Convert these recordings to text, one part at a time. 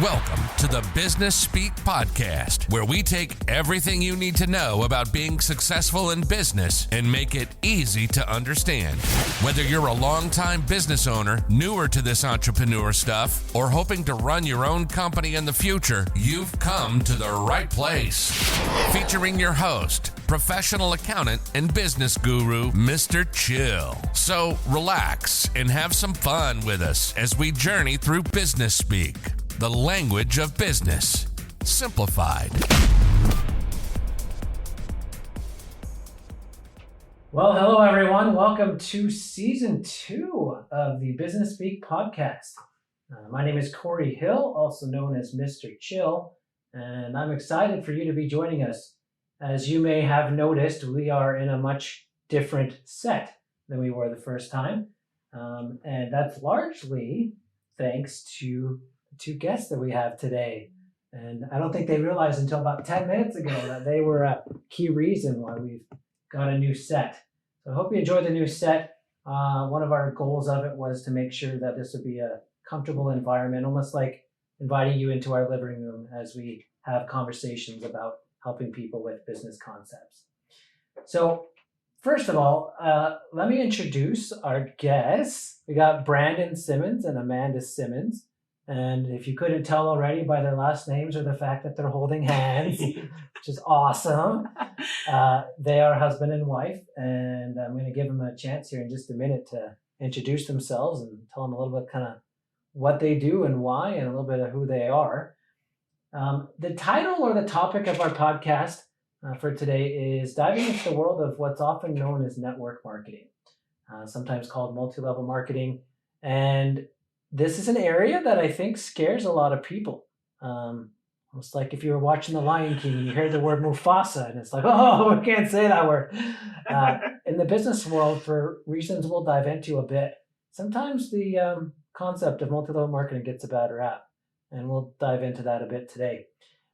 Welcome to the Business Speak Podcast, where we take everything you need to know about being successful in business and make it easy to understand. Whether you're a longtime business owner, newer to this entrepreneur stuff, or hoping to run your own company in the future, you've come to the right place. Featuring your host, professional accountant and business guru, Mr. Chill. So relax and have some fun with us as we journey through Business Speak, the language of business, simplified. Well, hello everyone. Welcome to season 2 of the Business Speak podcast. My name is Corey Hill, also known as Mr. Chill, and I'm excited for you to be joining us. As you may have noticed, we are in a much different set than we were the first time, and that's largely thanks to two guests that we have today. And I don't think they realized until about 10 minutes ago that they were a key reason why we've got a new set. So I hope you enjoyed the new set. One of our goals of it was to make sure that this would be a comfortable environment, almost like inviting you into our living room as we have conversations about helping people with business concepts. So first of all, let me introduce our guests. We got Brandon Simmons and Amanda Simmons. And if you couldn't tell already by their last names or the fact that they're holding hands, which is awesome, they are husband and wife. And I'm going to give them a chance here in just a minute to introduce themselves and tell them a little bit kind of what they do and why, and a little bit of who they are. The title or the topic of our podcast for today is diving into the world of what's often known as network marketing, sometimes called multi-level marketing. And this is an area that I think scares a lot of people. Almost like if you were watching The Lion King and you heard the word Mufasa, and it's like, oh, we can't say that word. In the business world, for reasons we'll dive into a bit, sometimes the concept of multi-level marketing gets a bad rap, and we'll dive into that a bit today.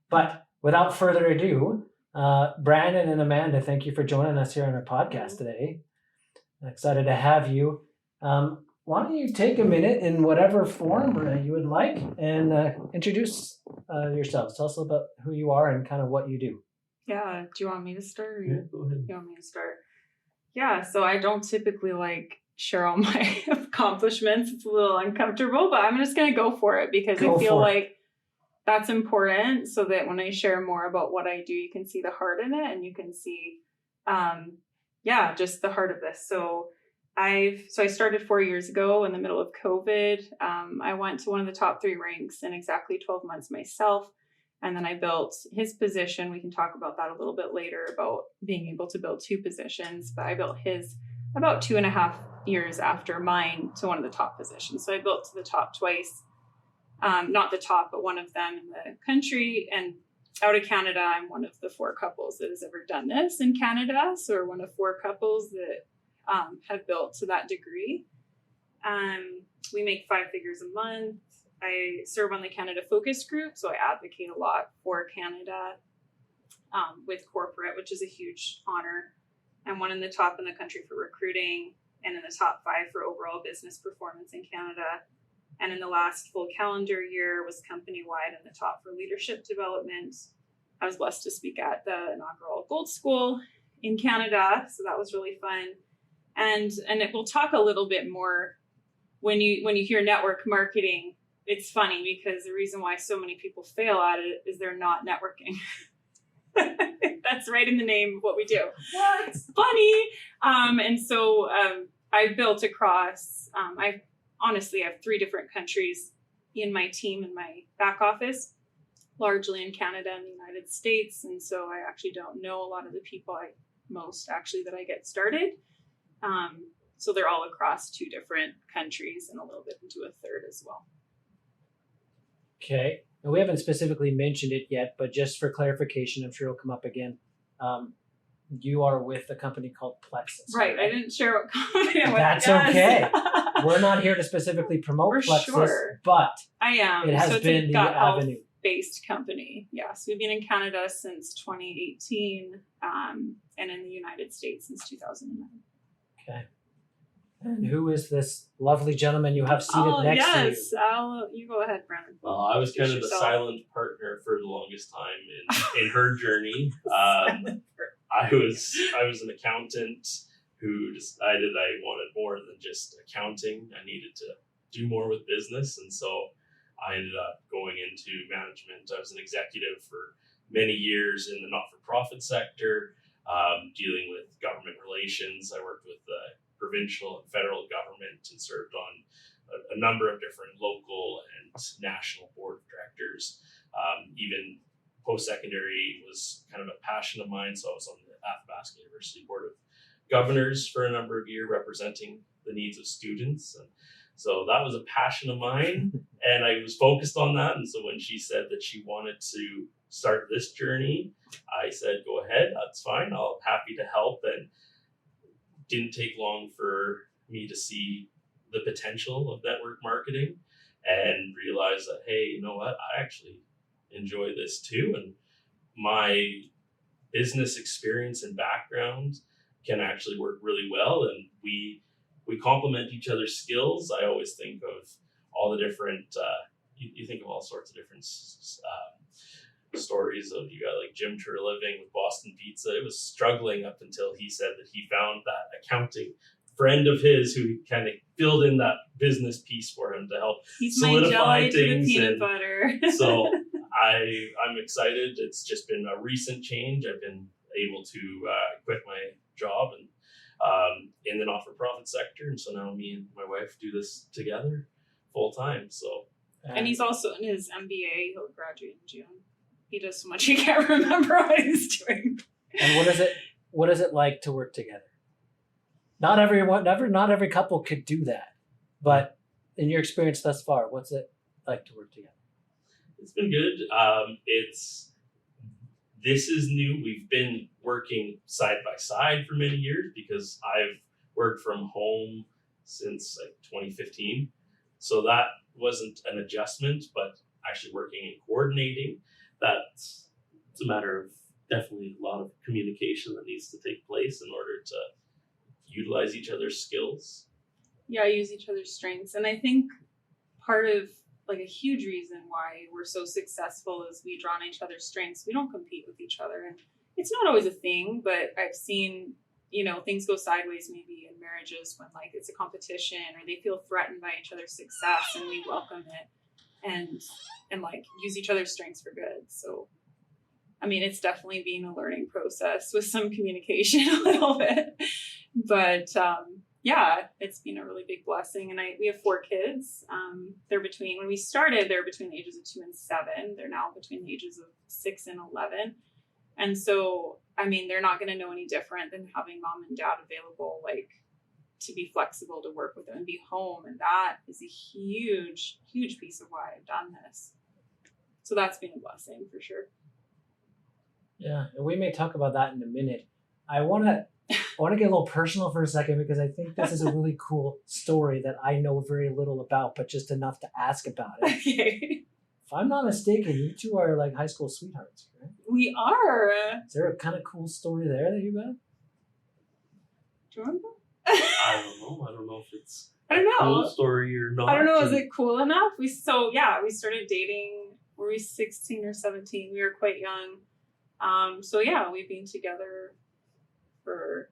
But without further ado, Brandon and Amanda, thank you for joining us here on our podcast today. I'm excited to have you. Why don't you take a minute in whatever form you would like and introduce yourselves. Tell us about who you are and kind of what you do. Yeah. Do you want me to start? Or Yeah, go ahead. You want me to start? Yeah. So I don't typically share all my accomplishments. It's a little uncomfortable, but I'm just going to go for it because I feel like that's important so that when I share more about what I do, you can see the heart in it and you can see, just the heart of this. So I started 4 years ago in the middle of COVID. I went to one of the top 3 ranks in exactly 12 months myself. And then I built his position. We can talk about that a little bit later about being able to build 2 positions. But I built his about 2.5 years after mine to one of the top positions. So I built to the top twice. Not the top, but one of them in the country. And out of Canada, I'm one of the 4 couples that has ever done this in Canada. So we're one of 4 couples that have built to that degree. We make 5 figures a month. I serve on the Canada Focus Group, so I advocate a lot for Canada with corporate, which is a huge honor. I'm one in the top in the country for recruiting and in the top 5 for overall business performance in Canada. And in the last full calendar year was company-wide in the top for leadership development. I was blessed to speak at the inaugural Gold School in Canada, so that was really fun. And we'll talk a little bit more when you hear network marketing. It's funny because the reason why so many people fail at it is they're not networking. That's right in the name of what we do. What? It's funny. And so I built across, I have 3 different countries in my team in my back office, largely in Canada and the United States. And so I actually don't know a lot of the people that I get started. So they're all across 2 different countries and a little bit into a third as well. Okay. And we haven't specifically mentioned it yet, but just for clarification, I'm sure it'll come up again. You are with a company called Plexus. Right. I didn't share what company I'm with. That's okay. We're not here to specifically promote Plexus, but I am. It has been the avenue. Based company. Yes. We've been in Canada since 2018 and in the United States since 2009. Okay. And who is this lovely gentleman you have seated next to you? Yes, you go ahead, Brandon. I was kind of the silent partner for the longest time in her journey. I was an accountant who decided I wanted more than just accounting. I needed to do more with business, and so I ended up going into management. I was an executive for many years in the not-for-profit sector, dealing with government relations. I worked with the provincial and federal government and served on a number of different local and national board of directors. Even post-secondary was kind of a passion of mine, so I was on the Athabasca University Board of Governors for a number of years, representing the needs of students. And so that was a passion of mine, and I was focused on that. And so when she said that she wanted to start this journey, I said, go ahead, that's fine. I'll happy to help. And didn't take long for me to see the potential of network marketing and realize that, hey, you know what? I actually enjoy this too. And my business experience and background can actually work really well. And we complement each other's skills. I always think of all the different, you think of all sorts of different stories of, you got like Jim Living with Boston Pizza. It was struggling up until he said that he found that accounting friend of his who kind of filled in that business piece for him to help solidify things. To the peanut butter. So I'm excited. It's just been a recent change. I've been able to quit my job and in the not-for-profit sector, and so now me and my wife do this together full time. So, and he's also in his MBA. He'll graduate in June. He does so much he can't remember what he's doing. And what is it like to work together? Not every couple could do that, but in your experience thus far, what's it like to work together? It's been good. This is new. We've been working side by side for many years because I've worked from home since like 2015. So that wasn't an adjustment, but actually working and coordinating, it's a matter of definitely a lot of communication that needs to take place in order to utilize each other's skills. Yeah, use each other's strengths. And I think part of like a huge reason why we're so successful is we draw on each other's strengths. We don't compete with each other. And it's not always a thing, but I've seen, things go sideways maybe in marriages when like it's a competition or they feel threatened by each other's success, and we welcome it and like use each other's strengths for good. So, I mean, it's definitely been a learning process with some communication a little bit, but yeah, it's been a really big blessing. And we have 4 kids. When we started, they were between the ages of 2 and 7. They're now between the ages of 6 and 11. And so, I mean, they're not going to know any different than having mom and dad available, like to be flexible to work with them and be home. And that is a huge, huge piece of why I've done this. So that's been a blessing for sure. Yeah, and we may talk about that in a minute. I want to get a little personal for a second because I think this is a really cool story that I know very little about, but just enough to ask about it. Okay. If I'm not mistaken, you two are like high school sweethearts, right? We are. Is there a kind of cool story there that you got? Do you remember? I don't know if it's a cool story or not. I don't know. Is it cool enough? We started dating. Were we 16 or 17? We were quite young. So yeah, we've been together for,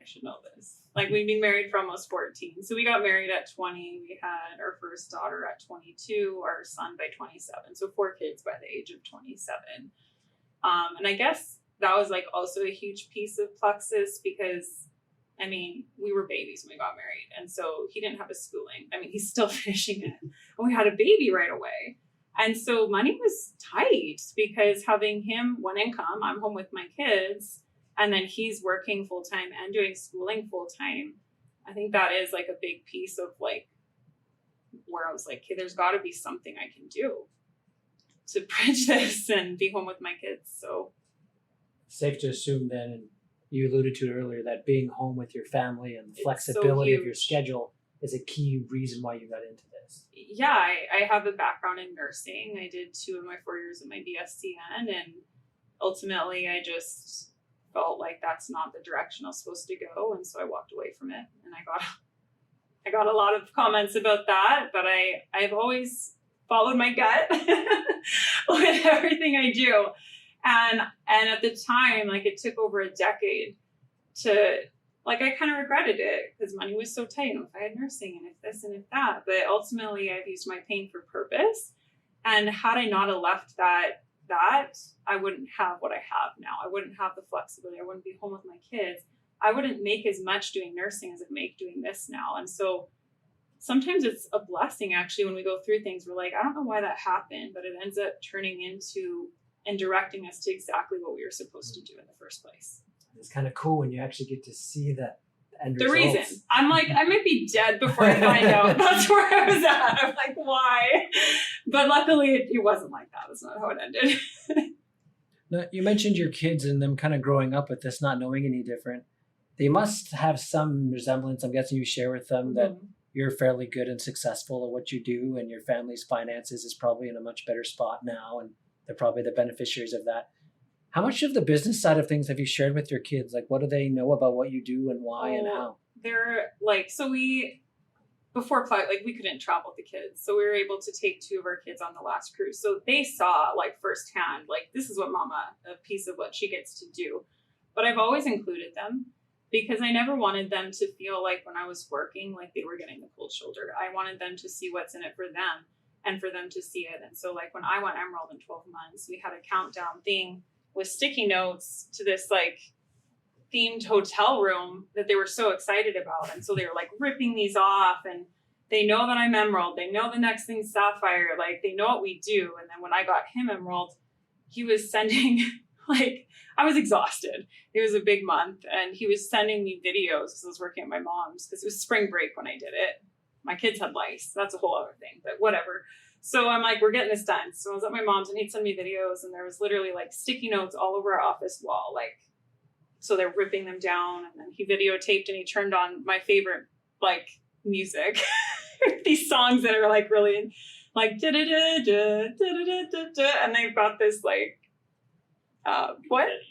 I should know this. Like we've been married for almost 14. So we got married at 20. We had our first daughter at 22, our son by 27. So 4 kids by the age of 27. And I guess that was like also a huge piece of Plexus because, I mean, we were babies when we got married. And so he didn't have a schooling. I mean, he's still finishing it. And we had a baby right away. And so money was tight because having him one income, I'm home with my kids, and then he's working full time and doing schooling full time. I think that is like a big piece of like where I was like, okay, there's got to be something I can do to bridge this and be home with my kids. So safe to assume then, and you alluded to it earlier, that being home with your family and the flexibility of your schedule is a key reason why you got into this. Yeah, I have a background in nursing. I did 2 of my 4 years of my BSCN, and ultimately I just felt like that's not the direction I was supposed to go, and so I walked away from it, and I got I got a lot of comments about that, but I've always followed my gut with everything I do. And at the time, like it took over a decade to, like, I kind of regretted it because money was so tight. If I had nursing and if this and if that, but ultimately I've used my pain for purpose. And had I not have left that, I wouldn't have what I have now. I wouldn't have the flexibility. I wouldn't be home with my kids. I wouldn't make as much doing nursing as I make doing this now. And so sometimes it's a blessing, actually, when we go through things, we're like, I don't know why that happened, but it ends up turning into and directing us to exactly what we were supposed to do in the first place. It's kind of cool when you actually get to see that end the results. Reason. I'm like, I might be dead before I find out. That's where I was at. I'm like, why? But luckily it wasn't like that. That's not how it ended. Now, you mentioned your kids and them kind of growing up with this, not knowing any different. They must have some resemblance. I'm guessing you share with them that you're fairly good and successful at what you do, and your family's finances is probably in a much better spot now, and they're probably the beneficiaries of that. How much of the business side of things have you shared with your kids? Like, what do they know about what you do and why and how? They're like, so before we couldn't travel with the kids. So we were able to take 2 of our kids on the last cruise. So they saw like firsthand, like, this is what mama, a piece of what she gets to do. But I've always included them because I never wanted them to feel like when I was working, like they were getting the cold shoulder. I wanted them to see what's in it for them and for them to see it. And so like when I went Emerald in 12 months, we had a countdown thing with sticky notes to this like themed hotel room that they were so excited about. And so they were like ripping these off, and they know that I'm Emerald. They know the next thing's Sapphire. Like they know what we do. And then when I got him Emerald, he was sending like, I was exhausted. It was a big month, and he was sending me videos because I was working at my mom's because it was spring break when I did it. My kids had lice. That's a whole other thing, but whatever. So I'm like, we're getting this done. So I was at my mom's and he'd send me videos, and there was literally like sticky notes all over our office wall. Like, so they're ripping them down, and then he videotaped and he turned on my favorite like music. These songs that are like really like da da da da da da da, and they've got this like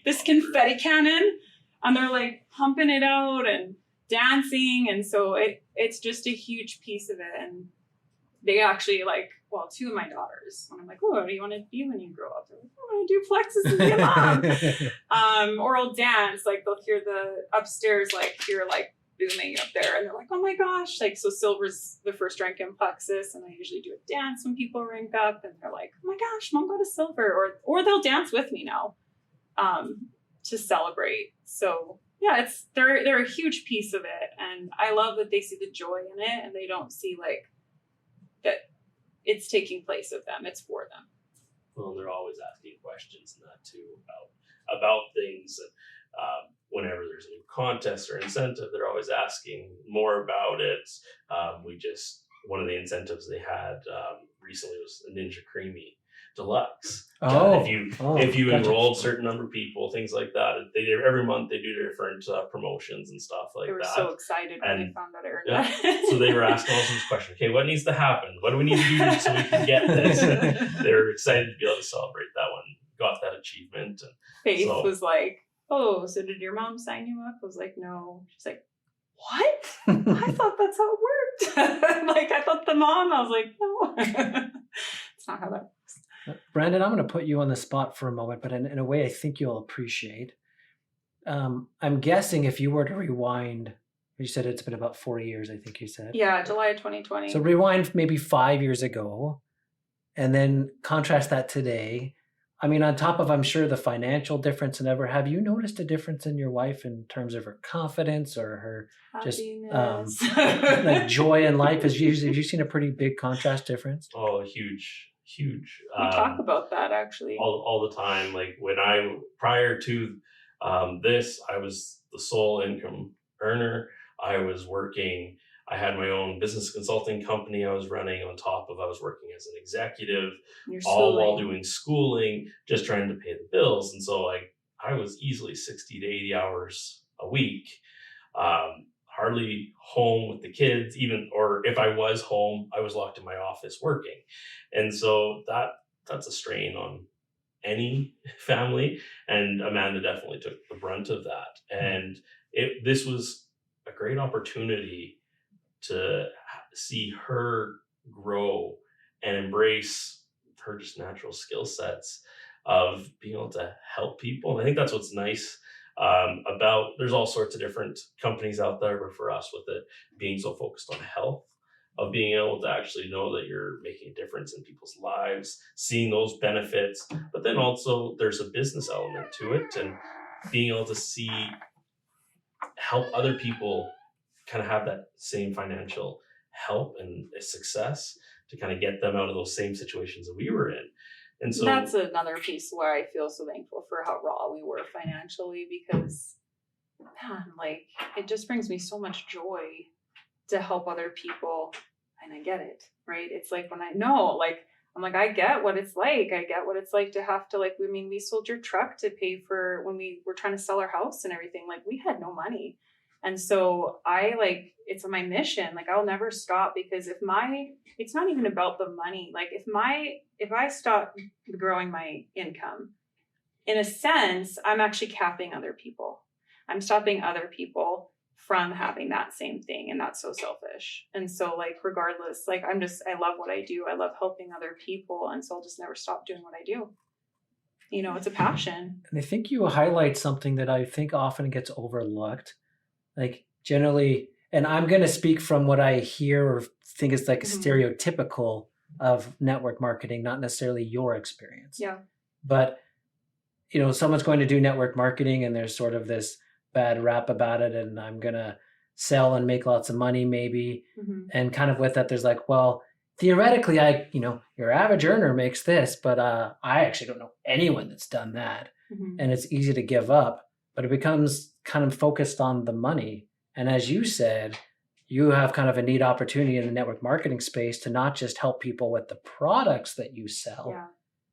this confetti cannon, and they're like pumping it out and dancing, and so it's just a huge piece of it. And they actually like, well, 2 of my daughters, when I'm like, oh, what do you want to be when you grow up? They're like, I want to do Plexus and be a mom. Or I'll dance, like they'll hear the upstairs, like hear like booming up there, and they're like, oh my gosh. Like, so Silver's the first rank in Plexus, and I usually do a dance when people rank up, and they're like, oh my gosh, mom got a silver, or they'll dance with me now to celebrate. So yeah, they're a huge piece of it, and I love that they see the joy in it, and they don't see like that it's taking place of them, it's for them. Well, they're always asking questions and that too about things. And whenever there's a new contest or incentive, they're always asking more about it. One of the incentives they had recently was a Ninja Creamy Deluxe. If you enrolled a certain number of people, things like that. They did every month. They do different promotions and stuff like that. They were so excited when they found out I earned that. So they were asking all sorts of questions. Okay, what needs to happen? What do we need to do so we can get this? And they were excited to be able to celebrate that one. Got that achievement. And Faith was like, "Oh, so did your mom sign you up?" I was like, "No." She's like, "What? I thought that's how it worked." Like, I thought the mom. I was like, "No, it's not how that works." Brandon, I'm going to put you on the spot for a moment, but in a way I think you'll appreciate. I'm guessing if you were to rewind, you said it's been about 4 years, I think you said. Yeah, July of 2020. So rewind maybe 5 years ago, and then contrast that today. I mean, on top of, I'm sure, the financial difference and ever, have you noticed a difference in your wife in terms of her confidence or her happiness, just like joy in life? Have you seen a pretty big contrast difference? Oh, huge. We talk about that actually all the time. Like prior to this, I was the sole income earner. I was working. I had my own business consulting company I was running on top of. I was working as an executive, all while doing schooling, just trying to pay the bills. And so I was easily 60 to 80 hours a week. Hardly home with the kids, or if I was home, I was locked in my office working. And so that's a strain on any family. And Amanda definitely took the brunt of that. And this was a great opportunity to see her grow and embrace her just natural skill sets of being able to help people. And I think that's what's nice about, there's all sorts of different companies out there, but for us with it being so focused on health, of being able to actually know that you're making a difference in people's lives, seeing those benefits, but then also there's a business element to it, and being able to help other people kind of have that same financial help and success to kind of get them out of those same situations that we were in. And so that's another piece where I feel so thankful for how raw we were financially, because man, like it just brings me so much joy to help other people. And I get it, right? It's like when I know, like, I'm like, I get what it's like. I get what it's like to have to, like, I mean, we sold your truck to pay for when we were trying to sell our house and everything. Like, we had no money. And so it's my mission. Like, I'll never stop, because it's not even about the money. Like, if I stop growing my income, in a sense, I'm actually capping other people. I'm stopping other people from having that same thing. And that's so selfish. And so, like, regardless, like, I love what I do. I love helping other people. And so I'll just never stop doing what I do. You know, it's a passion. And I think you highlight something that I think often gets overlooked. Like, generally, and I'm going to speak from what I hear or think is like stereotypical of network marketing, not necessarily your experience. Yeah. But, you know, someone's going to do network marketing and there's sort of this bad rap about it, and I'm going to sell and make lots of money maybe. And kind of with that, there's like, well, theoretically, your average earner makes this, but I actually don't know anyone that's done that. And it's easy to give up, but it becomes kind of focused on the money. And as you said, you have kind of a neat opportunity in the network marketing space to not just help people with the products that you sell,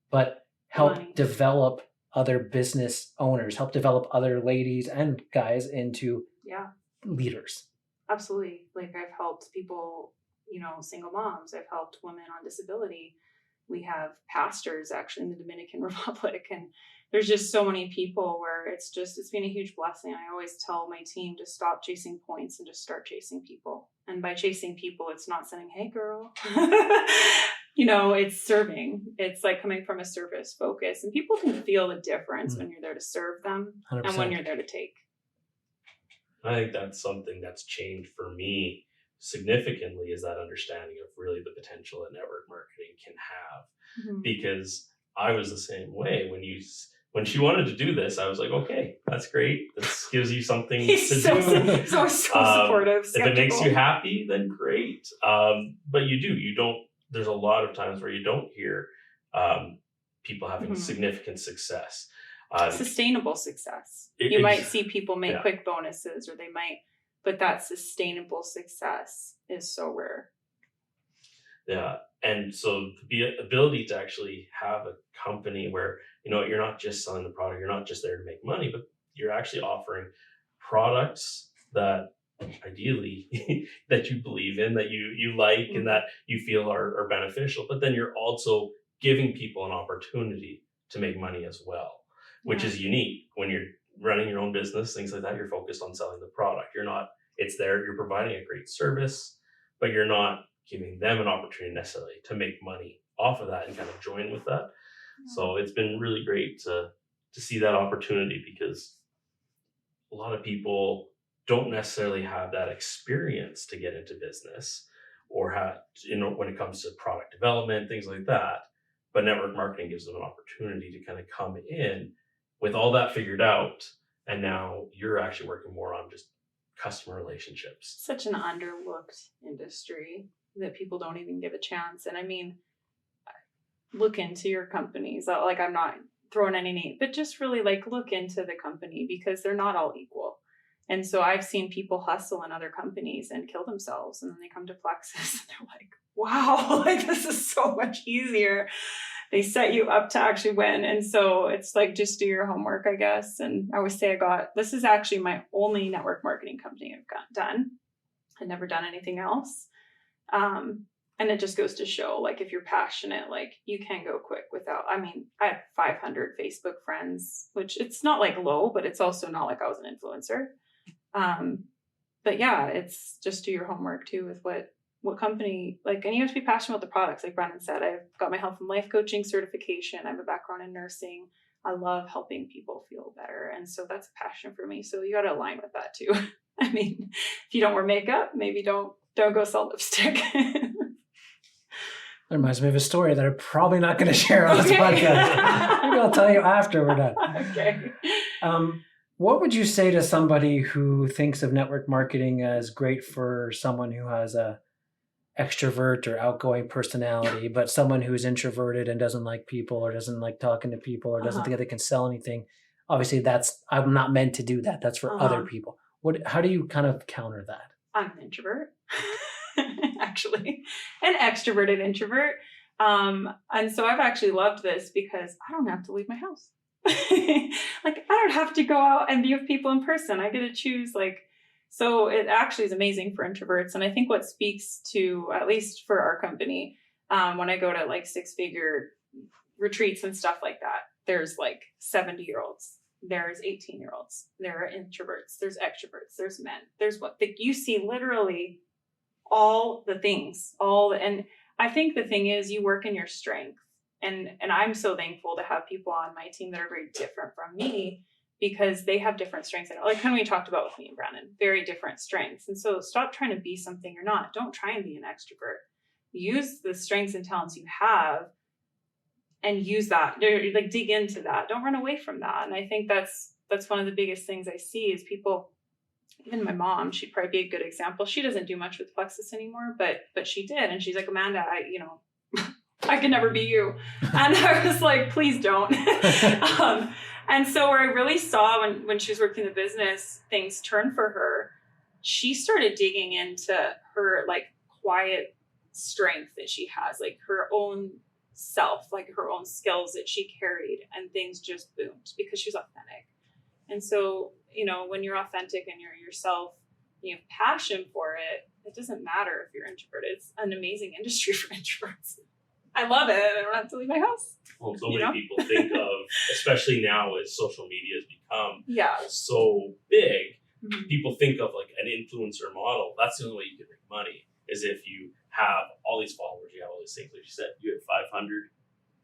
but help develop other business owners, help develop other ladies and guys into leaders. Absolutely. Like, I've helped people, you know, single moms. I've helped women on disability. We have pastors actually in the Dominican Republic. And there's just so many people where it's been a huge blessing. I always tell my team to stop chasing points and just start chasing people. And by chasing people, it's not saying, hey, girl. You know, it's serving. It's like coming from a service focus. And people can feel the difference when you're there to serve them 100%. And when you're there to take. I think that's something that's changed for me significantly, is that understanding of really the potential that network marketing can have. Because I was the same way. When she wanted to do this, I was like, okay, that's great. This gives you something to do. He's always so supportive. If it makes you happy, then great. But you don't, there's a lot of times where you don't hear people having significant success. Sustainable success. You might see people make quick bonuses, or they might, but that sustainable success is so rare. Yeah. And so the ability to actually have a company where, you know, you're not just selling the product, you're not just there to make money, but you're actually offering products that ideally that you believe in, that you like, and that you feel are beneficial, but then you're also giving people an opportunity to make money as well, which is unique. When you're running your own business, things like that, you're focused on selling the product. It's there, you're providing a great service, but you're not giving them an opportunity necessarily to make money off of that and kind of join with that. So it's been really great to see that opportunity, because a lot of people don't necessarily have that experience to get into business, or have, you know, when it comes to product development, things like that. But network marketing gives them an opportunity to kind of come in with all that figured out. And now you're actually working more on just customer relationships. Such an underlooked industry that people don't even give a chance. And I mean, look into your companies. Like, I'm not throwing any name, but just really like look into the company, because they're not all equal. And so I've seen people hustle in other companies and kill themselves, and then they come to Plexus and they're like, wow, like this is so much easier. They set you up to actually win. And so it's like, just do your homework, I guess. And I always say this is actually my only network marketing company I've done. I've never done anything else. And it just goes to show, like, if you're passionate, like, you can go quick without, I mean, I had 500 Facebook friends, which it's not like low, but it's also not like I was an influencer. but yeah, it's just do your homework too with what company, like, and you have to be passionate about the products. Like Brandon said, I've got my health and life coaching certification. I have a background in nursing. I love helping people feel better. And so that's a passion for me. So you got to align with that too. I mean, if you don't wear makeup, maybe don't go sell lipstick. That reminds me of a story that I'm probably not going to share on this podcast. Maybe I'll tell you after we're done. Okay. What would you say to somebody who thinks of network marketing as great for someone who has a extrovert or outgoing personality, but someone who's introverted and doesn't like people or doesn't like talking to people or doesn't think they can sell anything? Obviously, I'm not meant to do that. That's for other people. How do you kind of counter that? I'm an introvert. Actually, an extroverted introvert. And so I've actually loved this because I don't have to leave my house. Like, I don't have to go out and be with people in person. I get to choose, like, so it actually is amazing for introverts. And I think what speaks to, at least for our company, when I go to like 6-figure retreats and stuff like that, there's like 70-year-olds. There's 18-year-olds. There are introverts. There's extroverts. There's men. There's you see literally all the things, and I think the thing is you work in your strength. And I'm so thankful to have people on my team that are very different from me because they have different strengths. Like kind of we talked about with me and Brandon, very different strengths. And so stop trying to be something you're not. Don't try and be an extrovert. Use the strengths and talents you have and use that. Like dig into that. Don't run away from that. And I think that's one of the biggest things I see is people. Even my mom, she'd probably be a good example. She doesn't do much with Plexus anymore, but she did. And she's like, Amanda, I could never be you. And I was like, please don't. And so where I really saw when she was working the business, things turned for her, she started digging into her like quiet strength that she has, like her own self, like her own skills that she carried, and things just boomed because she was authentic. And so, when you're authentic and you're yourself, and you have passion for it, it doesn't matter if you're introverted. It's an amazing industry for introverts. I love it. I don't have to leave my house. Well, so many people think of, especially now as social media has become so big, people think of like an influencer model. That's the only way you can make money, is if you have all these followers, you have all these things. Like you said, you had 500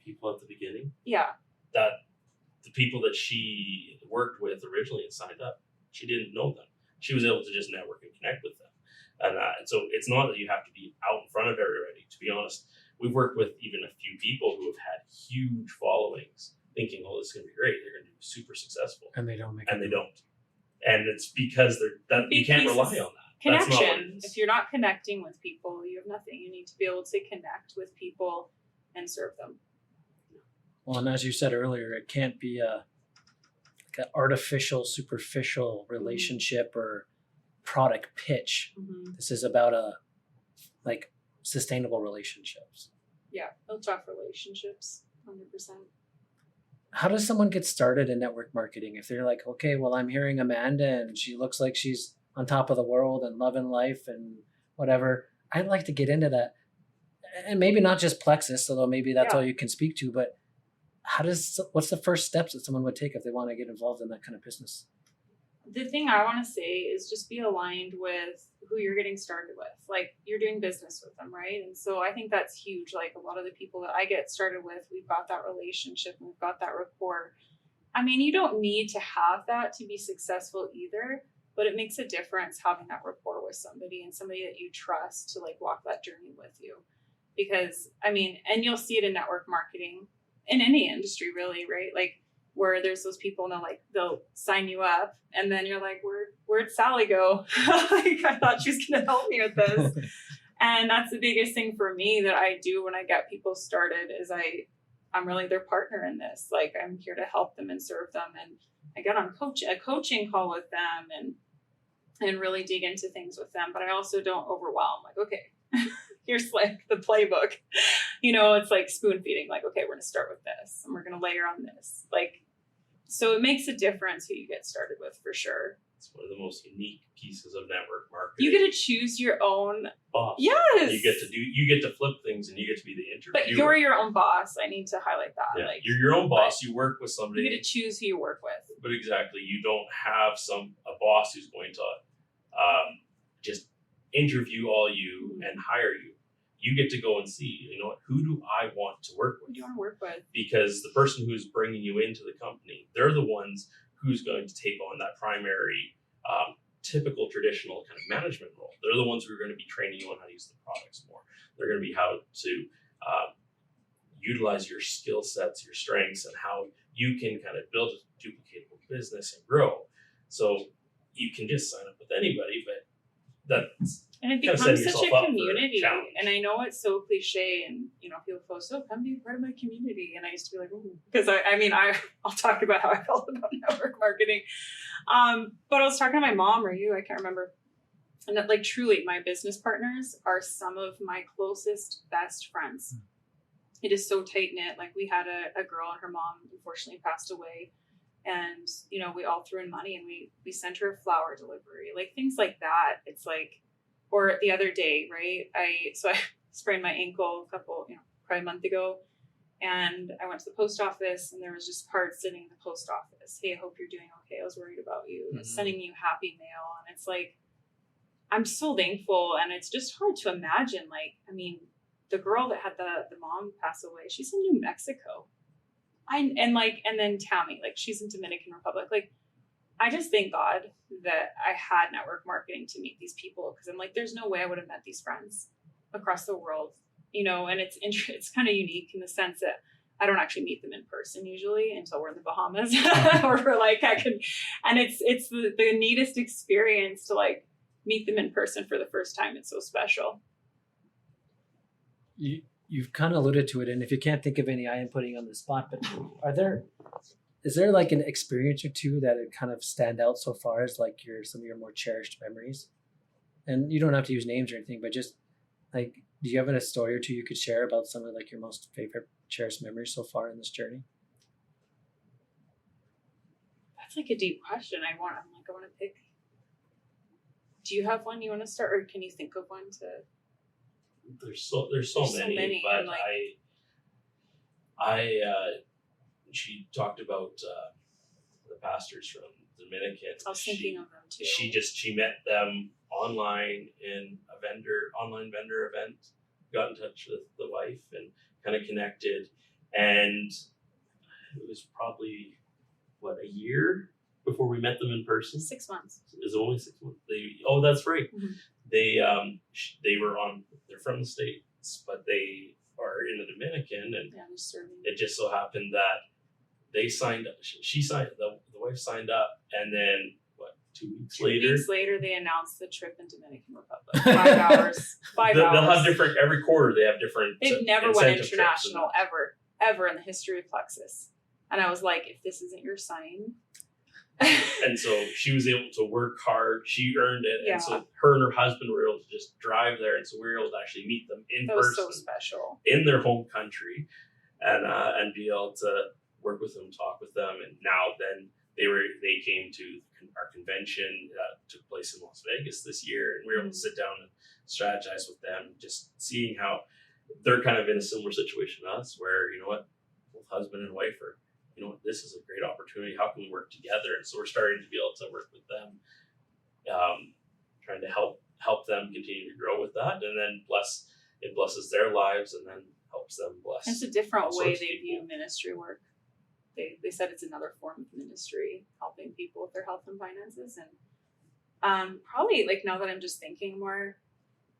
people at the beginning. Yeah. That the people that she worked with originally and signed up, she didn't know them. She was able to just network and connect with them. And so it's not that you have to be out in front of everybody. To be honest, we've worked with even a few people who have had huge followings thinking, oh, this is going to be great. They're going to be super successful. And they don't. And it's because you can't rely on that. Connection. If you're not connecting with people, you have nothing. You need to be able to connect with people and serve them. Well, and as you said earlier, it can't be like an artificial, superficial relationship or product pitch. This is about sustainable relationships. Yeah, built off relationships, 100%. How does someone get started in network marketing? If they're like, okay, well, I'm hearing Amanda and she looks like she's on top of the world and loving life and whatever, I'd like to get into that. And maybe not just Plexus, although maybe that's all you can speak to, but what's the first steps that someone would take if they want to get involved in that kind of business? The thing I want to say is just be aligned with who you're getting started with. Like, you're doing business with them, right? And so I think that's huge. Like, a lot of the people that I get started with, we've got that relationship and we've got that rapport. I mean, you don't need to have that to be successful either, but it makes a difference having that rapport with somebody and somebody that you trust to like walk that journey with you. Because, I mean, and you'll see it in network marketing in any industry really, right? Like, where there's those people, they'll sign you up and then you're like, where'd Sally go? Like, I thought she was going to help me with this. And that's the biggest thing for me that I do when I get people started is I'm really their partner in this. Like, I'm here to help them and serve them. And I get on a coaching call with them and really dig into things with them. But I also don't overwhelm. Like, okay, here's like the playbook. It's like spoon feeding. Like, okay, we're going to start with this and we're going to layer on this. Like, so it makes a difference who you get started with for sure. It's one of the most unique pieces of network marketing. You get to choose your own boss. Yes. You get to flip things and you get to be the interviewer. But you're your own boss. I need to highlight that. Yeah. Like, you're your own boss. You work with somebody. You get to choose who you work with. But exactly, you don't have a boss who's going to just interview all you and hire you. You get to go and see, who do I want to work with? Who do you want to work with? Because the person who's bringing you into the company, they're the ones who's going to take on that primary, typical traditional kind of management role. They're the ones who are going to be training you on how to use the products more. They're going to be how to utilize your skill sets, your strengths, and how you can kind of build a duplicatable business and grow. So you can just sign up with anybody, but that's and it becomes such a community. And I know it's so cliche, and people go, so come be part of my community. And I used to be like, ooh, because I'll talk about how I felt about network marketing. But I was talking to my mom or you, I can't remember. And that, like, truly, my business partners are some of my closest, best friends. It is so tight knit. Like, we had a girl, and her mom unfortunately passed away. And, we all threw in money, and we sent her a flower delivery, like things like that. It's like, or the other day, right? I sprained my ankle probably a month ago. And I went to the post office, and there was just cards sitting in the post office. Hey, I hope you're doing okay. I was worried about you. Mm-hmm. Sending you happy mail. And it's like, I'm so thankful. And it's just hard to imagine. Like, the girl that had the mom pass away, she's in New Mexico. And then Tammy, like, she's in Dominican Republic. Like, I just thank God that I had network marketing to meet these people, because I'm like, there's no way I would have met these friends across the world, and it's kind of unique in the sense that I don't actually meet them in person usually until we're in the Bahamas or we're like, and it's the neatest experience to like meet them in person for the first time. It's so special. You've kind of alluded to it, and if you can't think of any, I am putting you on the spot, but is there like an experience or two that kind of stand out so far as like some of your more cherished memories? And you don't have to use names or anything, but just like, do you have a story or two you could share about some of like your most favorite cherished memories so far in this journey? That's like a deep question. I want to pick. Do you have one you want to start, or can you think of one to? There's so many, but like, she talked about the pastors from Dominican. I was thinking of them too. She met them online in online vendor event, got in touch with the wife and kind of connected, and it was probably a year before we met them in person. 6 months. Is it only 6 months? That's right. Mm-hmm. They're from the States, but they are in the Dominican, and they're serving. It just so happened that they signed up. She signed, the wife signed up, and then 2 weeks later? 2 weeks later, they announced the trip in Dominican Republic. 5 hours. 5 hours. They'll have different, every quarter they have different. They've never went international ever in the history of Plexus. And I was like, if this isn't your sign. And so she was able to work hard. She earned it. Yeah. And so her and her husband were able to just drive there. And so we were able to actually meet them in person. That was so special. In their home country, and be able to work with them, talk with them. And now then they came to our convention that took place in Las Vegas this year. And we were able to sit down and strategize with them, just seeing how they're kind of in a similar situation to us where, both husband and wife are, this is a great opportunity. How can we work together? And so we're starting to be able to work with them, trying to help them continue to grow with that. And then it blesses their lives and then helps them bless. It's a different way they view ministry work. They said it's another form of ministry, helping people with their health and finances. And probably like now that I'm just thinking more,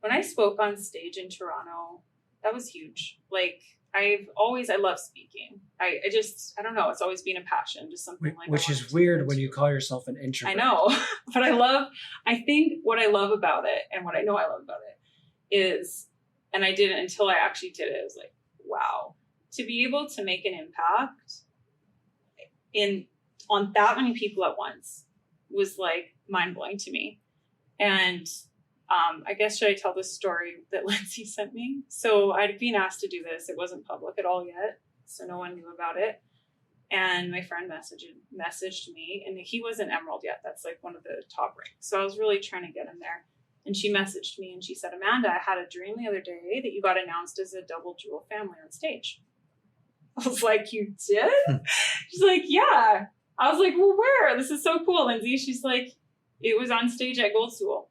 when I spoke on stage in Toronto, that was huge. Like I love speaking. I don't know. It's always been a passion, just something like. Which is weird when you call yourself an introvert. I know, but I think what I love about it, and what I know I love about it, is, and I didn't until I actually did it. I was like, wow, to be able to make an impact on that many people at once was like mind blowing to me. And I guess, should I tell this story that Lindsay sent me? So I'd been asked to do this. It wasn't public at all yet, so no one knew about it. And my friend messaged me, and he wasn't Emerald yet. That's like one of the top ranks. So I was really trying to get him there. And she messaged me and she said, Amanda, I had a dream the other day that you got announced as a double jewel family on stage. I was like, you did? She's like, yeah. I was like, well, where? This is so cool, Lindsay. She's like, it was on stage at Gold Stool.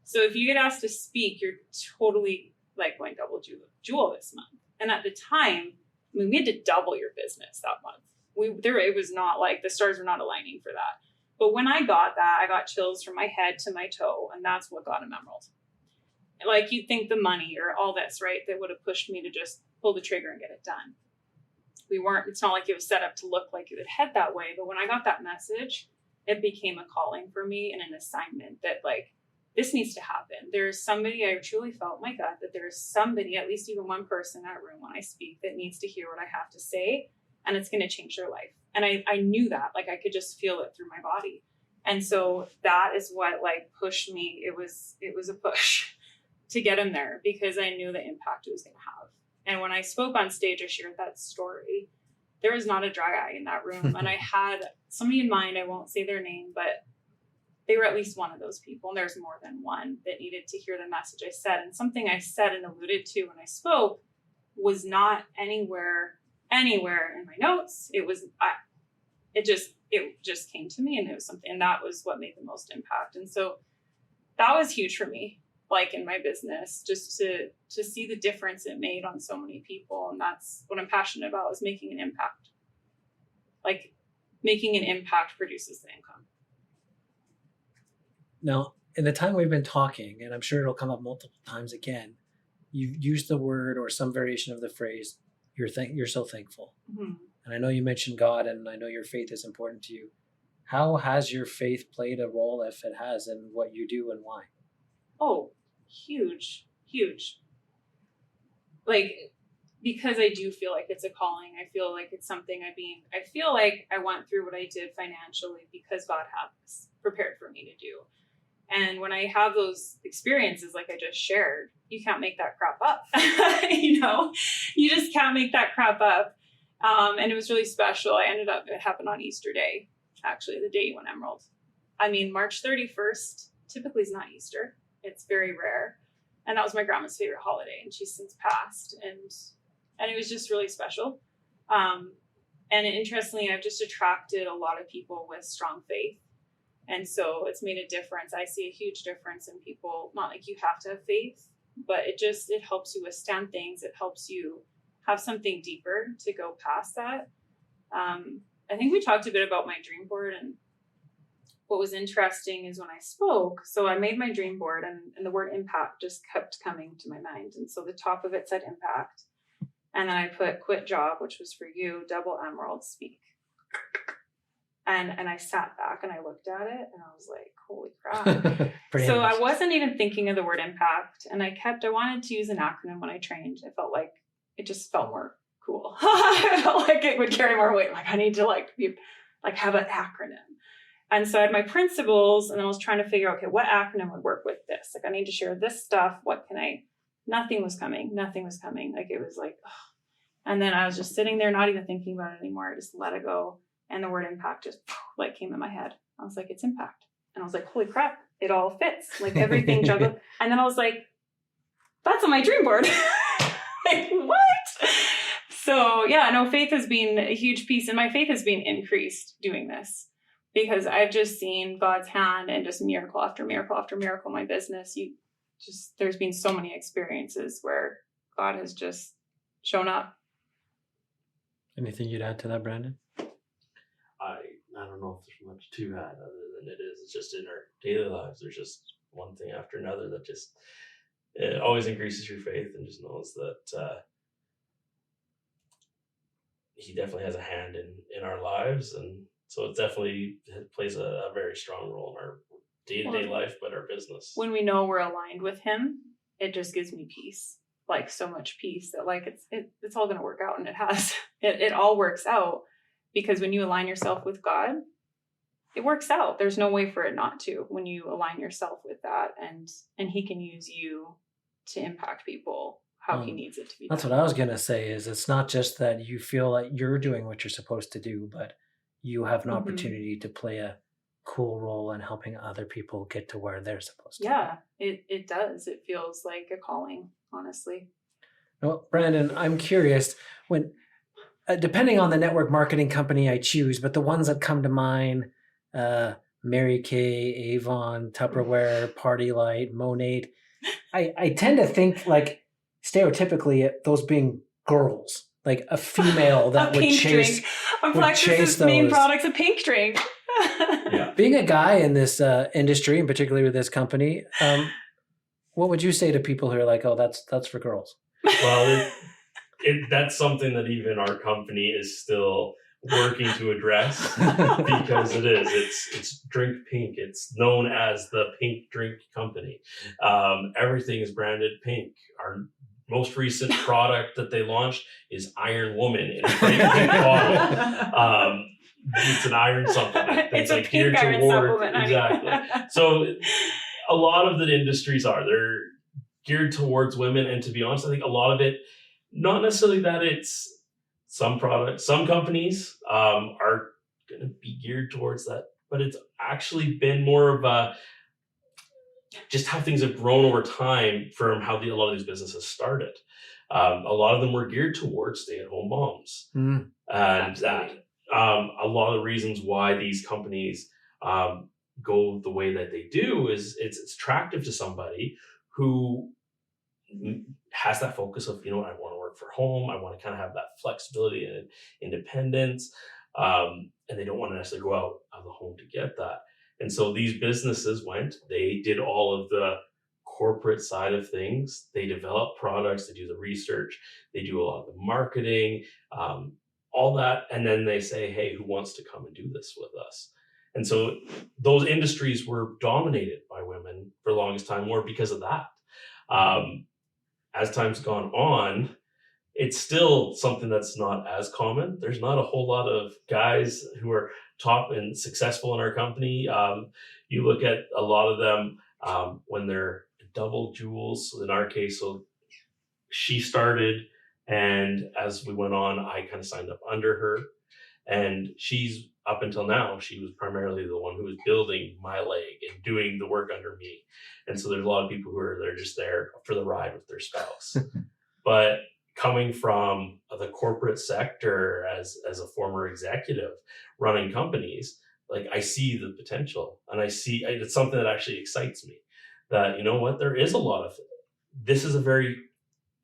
So if you get asked to speak, you're totally like going double jewel this month. And at the time, I mean, we had to double your business that month. It was not like the stars were not aligning for that. But when I got that, I got chills from my head to my toe, and that's what got an emerald. Like you'd think the money or all this, right, that would have pushed me to just pull the trigger and get it done. It's not like it was set up to look like it would head that way. But when I got that message, it became a calling for me and an assignment that like, this needs to happen. There's somebody, I truly felt, my God, that there's somebody, at least even one person in that room when I speak, that needs to hear what I have to say, and it's going to change their life. And I knew that, like I could just feel it through my body. And so that is what like pushed me. It was a push to get him there because I knew the impact it was going to have. And when I spoke on stage, I shared that story. There was not a dry eye in that room. And I had somebody in mind, I won't say their name, but they were at least one of those people. And there's more than one that needed to hear the message I said. And something I said and alluded to when I spoke was not anywhere in my notes. It just came to me, and it was something, and that was what made the most impact. And so that was huge for me, like in my business, just to see the difference it made on so many people. And that's what I'm passionate about, is making an impact. Like making an impact produces the income. Now, in the time we've been talking, and I'm sure it'll come up multiple times again, you've used the word or some variation of the phrase, you're so thankful. Mm-hmm. And I know you mentioned God, and I know your faith is important to you. How has your faith played a role, if it has, in what you do and why? Oh, huge. Like, because I do feel like it's a calling. I feel like it's something I feel like I went through what I did financially because God had this prepared for me to do. And when I have those experiences, like I just shared, you can't make that crap up. You just can't make that crap up. And it was really special. It happened on Easter Day, actually, the day you won Emerald. I mean, March 31st typically is not Easter. It's very rare. And that was my grandma's favorite holiday, and she's since passed. And it was just really special. And interestingly, I've just attracted a lot of people with strong faith. And so it's made a difference. I see a huge difference in people. Not like you have to have faith, but it helps you withstand things. It helps you have something deeper to go past that. I think we talked a bit about my dream board, and what was interesting is when I spoke, so I made my dream board, and the word impact just kept coming to my mind. And so the top of it said impact. And then I put quit job, which was for you, double emerald, speak. And I sat back and I looked at it and I was like, holy crap. So I wasn't even thinking of the word impact. And I wanted to use an acronym when I trained. I felt like it just felt more cool. I felt like it would carry more weight. Like I need to have an acronym. And so I had my principles, and I was trying to figure out, okay, what acronym would work with this? Like I need to share this stuff. Nothing was coming. Like it was like, ugh. And then I was just sitting there, not even thinking about it anymore. I just let it go. And the word impact just like came in my head. I was like, it's impact. And I was like, holy crap, it all fits. Like everything juggled. And then I was like, that's on my dream board. Like, what? So yeah, no, faith has been a huge piece, and my faith has been increased doing this because I've just seen God's hand and just miracle after miracle after miracle in my business. There's been so many experiences where God has just shown up. Anything you'd add to that, Brandon? I don't know if there's much to add other than it's just in our daily lives. There's just one thing after another that just, it always increases your faith, and just knows that he definitely has a hand in our lives. And so it definitely plays a very strong role in our day-to-day life, but our business. When we know we're aligned with him, it just gives me peace, like so much peace that like it's all going to work out, and it has. It all works out. Because when you align yourself with God, it works out. There's no way for it not to when you align yourself with that, and he can use you to impact people how he needs it to be done. That's what I was going to say, is it's not just that you feel like you're doing what you're supposed to do, but you have an opportunity to play a cool role in helping other people get to where they're supposed to. Yeah, it does. It feels like a calling, honestly. Well, Brandon, I'm curious, when depending on the network marketing company I choose, but the ones that come to mind, Mary Kay, Avon, Tupperware, Party Light, Monade. I tend to think like stereotypically those being girls, like a female that would chase. Plexus's main product's a pink drink. Yeah. Being a guy in this industry, and particularly with this company, what would you say to people who are like, "Oh, that's for girls"? Well, that's something that even our company is still working to address because it's Drink Pink. It's known as the Pink Drink Company. Everything is branded pink. Our most recent product that they launched is Iron Woman in a bright pink bottle. It's an iron supplement. It's a pink iron supplement. Exactly. So a lot of the industries they're geared towards women, and to be honest, I think a lot of it, not necessarily that it's some companies are going to be geared towards that, but it's actually been more of a just how things have grown over time from how a lot of these businesses started. A lot of them were geared towards stay-at-home moms, and that a lot of the reasons why these companies go the way that they do is it's attractive to somebody who has that focus of, I want to work for home. I want to kind of have that flexibility and independence. And they don't want to necessarily go out of the home to get that. And so these businesses they did all of the corporate side of things. They develop products, they do the research, they do a lot of the marketing, all that. And then they say, hey, who wants to come and do this with us? And so those industries were dominated by women for the longest time, more because of that. As time's gone on, it's still something that's not as common. There's not a whole lot of guys who are top and successful in our company. You look at a lot of them when they're double jewels. In our case, so she started, and as we went on, I kind of signed up under her. And she's, up until now, she was primarily the one who was building my leg and doing the work under me. And so there's a lot of people they're just there for the ride with their spouse. But coming from the corporate sector as a former executive running companies, like I see the potential, and it's something that actually excites me, that, there is a lot of, this is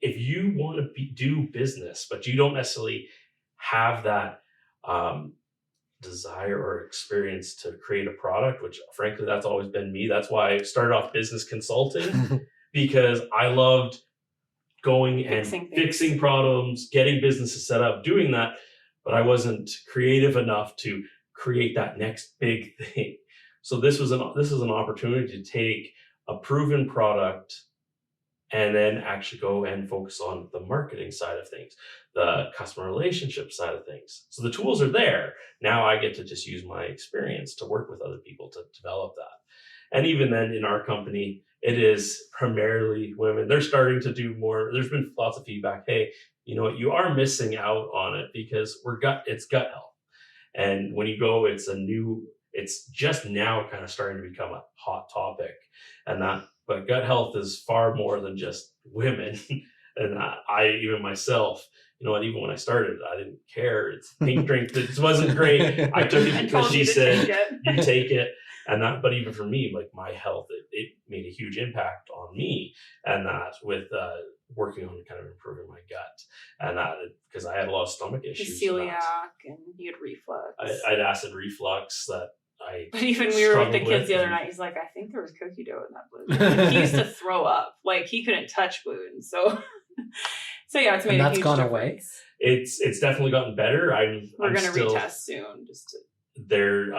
if you want to do business, but you don't necessarily have that desire or experience to create a product, which frankly, that's always been me. That's why I started off business consulting, because I loved going and fixing problems, getting businesses set up, doing that, but I wasn't creative enough to create that next big thing. So this is an opportunity to take a proven product and then actually go and focus on the marketing side of things, the customer relationship side of things. So the tools are there. Now I get to just use my experience to work with other people to develop that. And even then in our company, it is primarily women. They're starting to do more. There's been lots of feedback. Hey, you know what? You are missing out on it because it's gut health. And when you go, it's just now kind of starting to become a hot topic, but gut health is far more than just women. And even myself, even when I started, I didn't care. It's pink drink. It wasn't great. I took it because she said, you take it. But even for me, like my health, it made a huge impact on me, and that with working on kind of improving my gut, and that because I had a lot of stomach issues. Celiac, and you had reflux. I had acid reflux that But even we were with the kids the other night, he's like, I think there was cookie dough in that balloon. He used to throw up. Like he couldn't touch balloons. So yeah, it's made a huge difference. And that's gone away? It's definitely gotten better. We're going to retest soon. Their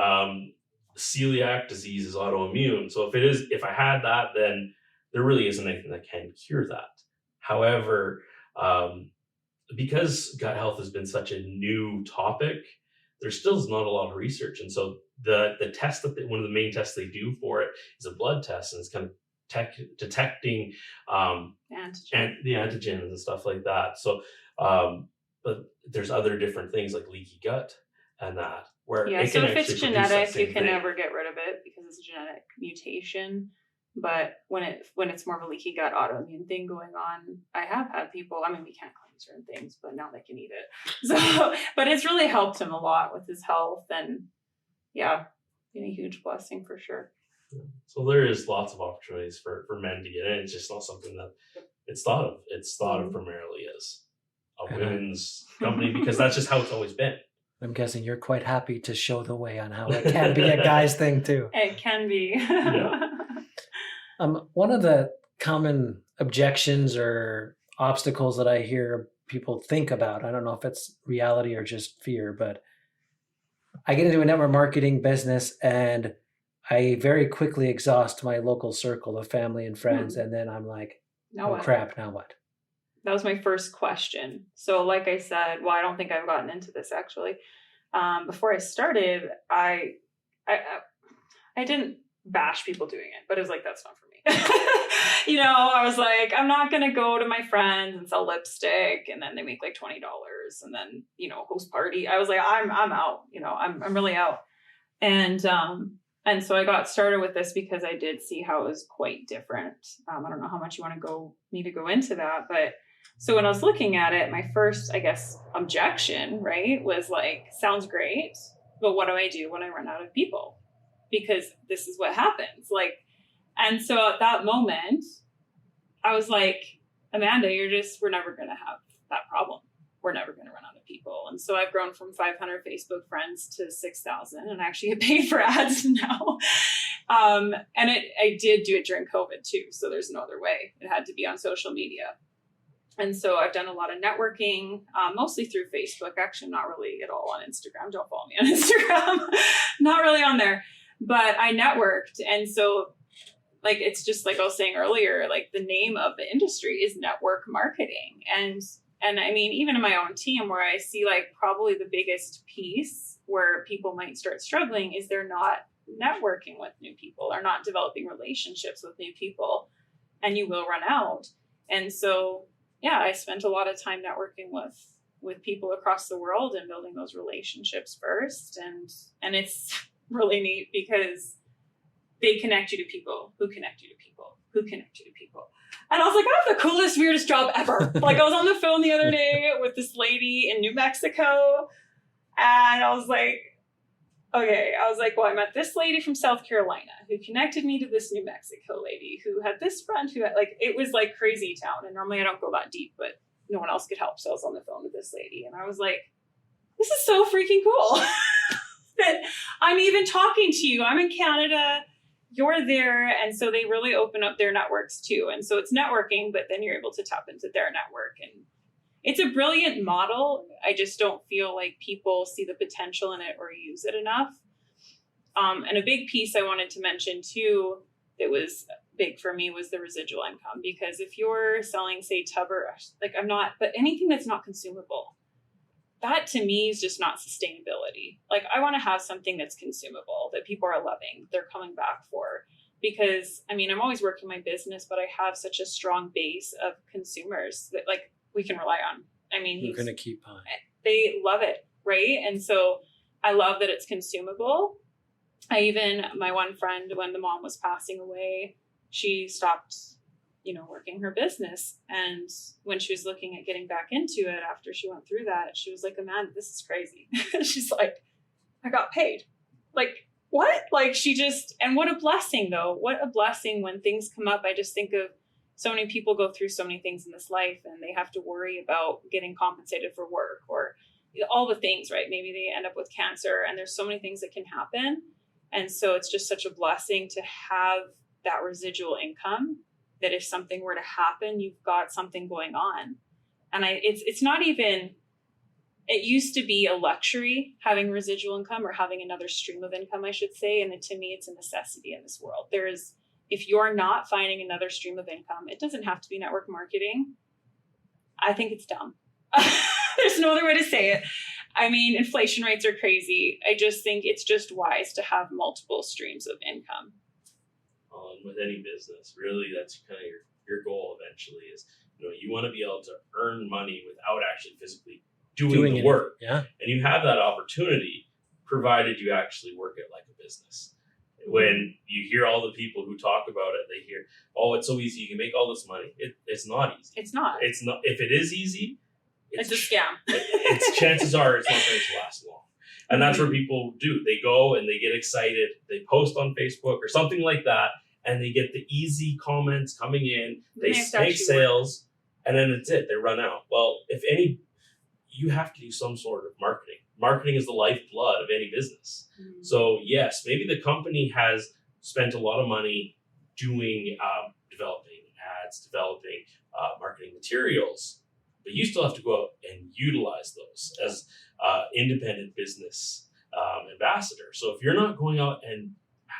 celiac disease is autoimmune. So if I had that, then there really isn't anything that can cure that. However, because gut health has been such a new topic, there still is not a lot of research. And so the test one of the main tests they do for it is a blood test, and it's kind of detecting and the antigens and stuff like that. So, but there's other different things like leaky gut and that. So if it's genetic, you can never get rid of it because it's a genetic mutation. But when it's more of a leaky gut autoimmune thing going on, I have had people, we can't claim certain things, but now they can eat it. So, but it's really helped him a lot with his health. And yeah, been a huge blessing for sure. So there is lots of opportunities for men to get in. It's just not something that it's thought of. It's thought of primarily as a women's company because that's just how it's always been. I'm guessing you're quite happy to show the way on how it can be a guy's thing too. It can be. Yeah. One of the common objections or obstacles that I hear people think about, I don't know if it's reality or just fear, but I get into a network marketing business and I very quickly exhaust my local circle of family and friends. And then I'm like, crap, now what? That was my first question. So like I said, well, I don't think I've gotten into this actually. Before I started, I didn't bash people doing it, but it was like, that's not for me. I was like, I'm not going to go to my friends and sell lipstick and then they make like $20 and then, host party. I was like, I'm out, I'm really out. And so I got started with this because I did see how it was quite different. I don't know how much you want to need to go into that, but so when I was looking at it, my first, I guess, objection, right, was like, sounds great, but what do I do when I run out of people? Because this is what happens. And so at that moment, I was like, Amanda, we're never going to have that problem. We're never going to run out of people. And so I've grown from 500 Facebook friends to 6,000 and I actually get paid for ads now. And I did do it during COVID too. So there's no other way. It had to be on social media. And so I've done a lot of networking, mostly through Facebook, actually not really at all on Instagram. Don't follow me on Instagram. Not really on there, but I networked. And so it's just like I was saying earlier, like the name of the industry is network marketing. And I mean, even in my own team where I see like probably the biggest piece where people might start struggling is they're not networking with new people or not developing relationships with new people, and you will run out. And so, yeah, I spent a lot of time networking with people across the world and building those relationships first. And it's really neat because they connect you to people who connect you to people who connect you to people. And I was like, I have the coolest, weirdest job ever. Like I was on the phone the other day with this lady in New Mexico. And I was like, okay. I was like, well, I met this lady from South Carolina who connected me to this New Mexico lady who had this friend who had it was like crazy town. And normally I don't go that deep, but no one else could help. So I was on the phone with this lady and I was like, this is so freaking cool that I'm even talking to you. I'm in Canada. You're there. And so they really open up their networks too. And so it's networking, but then you're able to tap into their network. And it's a brilliant model. I just don't feel like people see the potential in it or use it enough. And a big piece I wanted to mention too, that was big for me was the residual income. Because if you're selling, say, tub or but anything that's not consumable, that to me is just not sustainability. Like I want to have something that's consumable, that people are loving, they're coming back for. Because I mean, I'm always working my business, but I have such a strong base of consumers that we can rely on. I mean, you're going to keep buying. They love it, right? And so I love that it's consumable. My one friend, when the mom was passing away, she stopped working her business. And when she was looking at getting back into it after she went through that, she was like, Amanda, this is crazy. She's like, I got paid. Like, what? And what a blessing though. What a blessing when things come up. I just think of so many people go through so many things in this life and they have to worry about getting compensated for work or all the things, right? Maybe they end up with cancer and there's so many things that can happen. And so it's just such a blessing to have that residual income that if something were to happen, you've got something going on. And it's not even, it used to be a luxury having residual income or having another stream of income, I should say. And to me, it's a necessity in this world. If you're not finding another stream of income, it doesn't have to be network marketing. I think it's dumb. There's no other way to say it. I mean, inflation rates are crazy. I just think it's just wise to have multiple streams of income. With any business, really, that's kind of your goal eventually is, you want to be able to earn money without actually physically doing the work. Yeah. And you have that opportunity provided you actually work it like a business. When you hear all the people who talk about it, they hear, oh, it's so easy, you can make all this money. It's not easy. It's not. It's not. If it is easy, it's a scam. Chances are it's not going to last long. And that's where people do. They go and they get excited. They post on Facebook or something like that, and they get the easy comments coming in. They make sales, and then it's it. They run out. Well, you have to do some sort of marketing. Marketing is the lifeblood of any business. Mm-hmm. So yes, maybe the company has spent a lot of money doing developing ads, developing marketing materials, but you still have to go out and utilize those as independent business ambassador. So if you're not going out and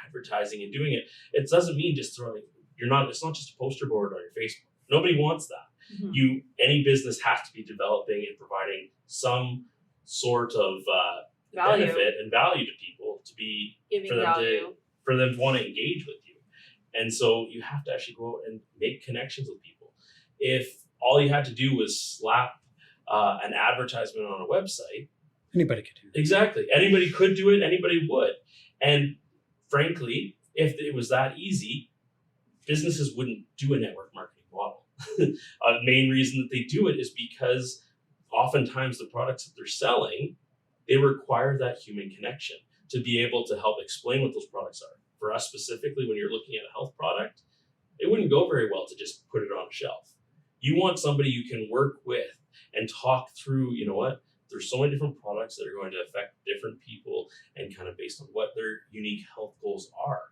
advertising and doing it, it doesn't mean just throwing. It's not just a poster board on your Facebook. Nobody wants that. Mm-hmm. Any business has to be developing and providing some sort of benefit and value to people to be for them to want to engage with you. And so you have to actually go out and make connections with people. If all you had to do was slap an advertisement on a website, anybody could do it. Exactly. Anybody could do it. Anybody would. And frankly, if it was that easy, businesses wouldn't do a network marketing model. A main reason that they do it is because oftentimes the products that they're selling, they require that human connection to be able to help explain what those products are. For us specifically, when you're looking at a health product, it wouldn't go very well to just put it on a shelf. You want somebody you can work with and talk through, there's so many different products that are going to affect different people and kind of based on what their unique health goals are.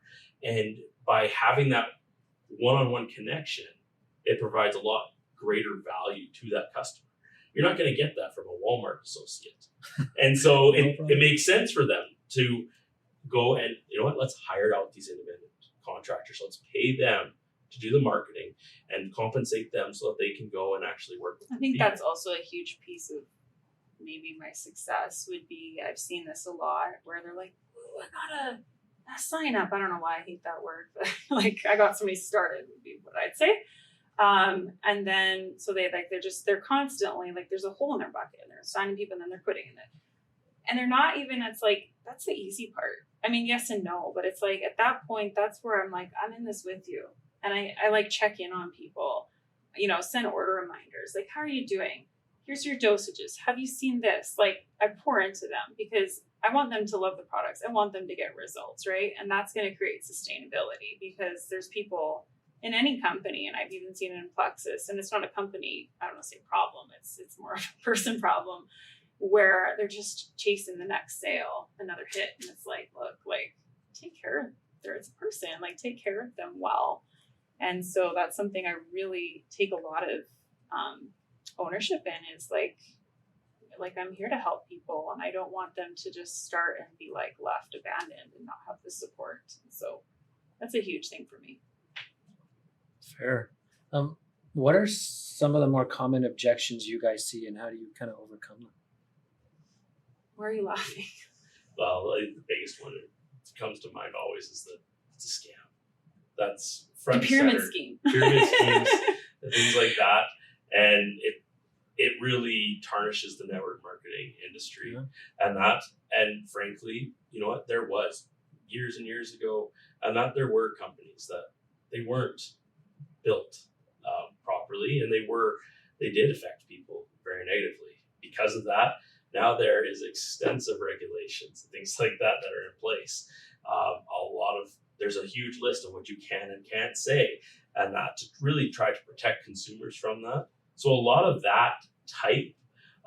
And by having that one-on-one connection, it provides a lot greater value to that customer. You're not going to get that from a Walmart associate. And so it makes sense for them to go and, let's hire out these independent contractors. Let's pay them to do the marketing and compensate them so that they can go and actually work with I think people. That's also a huge piece of maybe my success would be, I've seen this a lot where they're like, oh, I got a sign up. I don't know why I hate that word, but I got somebody started would be what I'd say. And then, so they're constantly there's a hole in their bucket and they're signing people and then they're quitting in it. And they're not even, that's the easy part. I mean, yes and no, but it's at that point, that's where I'm I'm in this with you. And I check in on people, send order reminders. How are you doing? Here's your dosages. Have you seen this? I pour into them because I want them to love the products. I want them to get results, right? And that's going to create sustainability because there's people in any company, and I've even seen it in Plexus, and it's not a company, I don't want to say problem, it's more of a person problem, where they're just chasing the next sale, another hit, and it's look, take care of them as a person, take care of them well. And so that's something I really take a lot of ownership in is I'm here to help people, and I don't want them to just start and be left abandoned and not have the support. So that's a huge thing for me. Fair. What are some of the more common objections you guys see, and how do you kind of overcome them? Why are you laughing? Well, the biggest one that comes to mind always is that it's a scam. That's front the pyramid center. Scheme. Pyramid schemes, and things like that, and it really tarnishes the network marketing industry, and frankly, there was years and years ago, and that there were companies that they weren't built properly, and they did affect people very negatively. Because of that, now there is extensive regulations and things like that are in place. There's a huge list of what you can and can't say, and that to really try to protect consumers from that. So a lot of that type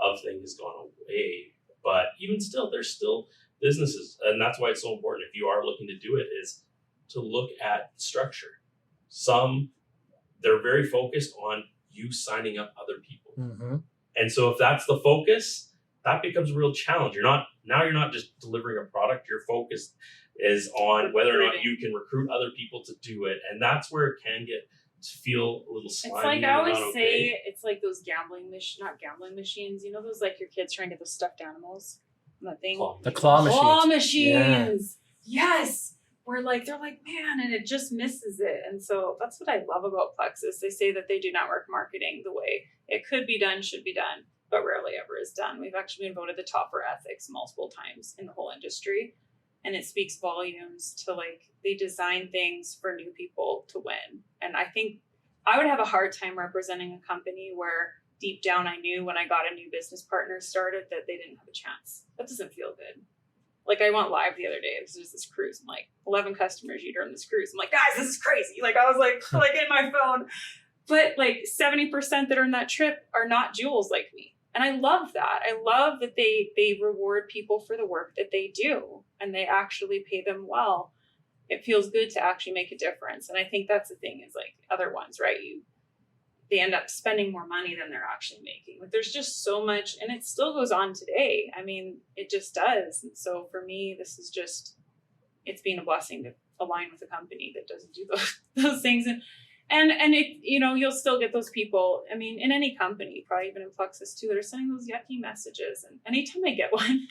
of thing has gone away, but even still, there's still businesses, and that's why it's so important if you are looking to do it, is to look at the structure. They're very focused on you signing up other people. Mm-hmm. And so if that's the focus, that becomes a real challenge. You're not just delivering a product, your focus is on whether or not you can recruit other people to do it. And that's where it can get to feel a little slimy. It's I always say, it's like those not gambling machines, those your kids trying to get those stuffed animals. That thing. The claw machines. Claw machines. Yeah. Yes. Where they're man, and it just misses it. And so that's what I love about Plexus. They say that they do network marketing the way it could be done, should be done, but rarely ever is done. We've actually been voted the top for ethics multiple times in the whole industry. And it speaks volumes to they design things for new people to win. And I think I would have a hard time representing a company where deep down I knew when I got a new business partner started that they didn't have a chance. That doesn't feel good. Like I went live the other day. This was this cruise. I'm like, 11 customers you during this cruise. I'm like, guys, this is crazy. Like I was like in my phone. But like 70% that are in that trip are not jewels like me. And I love that. I love that they reward people for the work that they do and they actually pay them well. It feels good to actually make a difference. And I think that's the thing is like other ones, right? They end up spending more money than they're actually making. Like there's just so much, and it still goes on today. I mean, it just does. And so for me, this is just, it's been a blessing to align with a company that doesn't do those things. And it, you know, you'll still get those people. I mean, in any company, probably even in Plexus too, that are sending those yucky messages. And anytime I get one,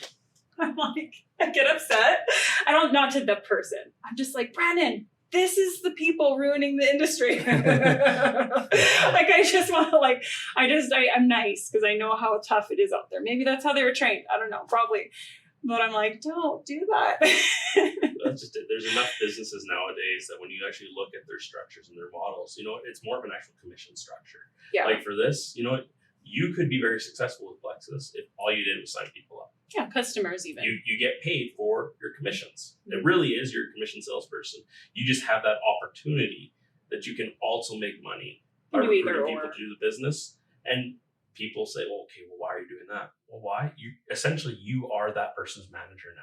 I'm like, I get upset. Not to the person. I'm just like, Brandon, this is the people ruining the industry. Like, I just want to I'm nice because I know how tough it is out there. Maybe that's how they were trained. I don't know, probably. But I'm like, don't do that. That's just it. There's enough businesses nowadays that when you actually look at their structures and their models, you know, it's more of an actual commission structure. Yeah. Like for this, you know, you could be very successful with Plexus if all you did was sign people up. Yeah, customers even. You get paid for your commissions. It really is your commission salesperson. You just have that opportunity that you can also make money by recruiting people to do the business. And people say, well, okay, well, why are you doing that? Well, why? You are that person's manager now.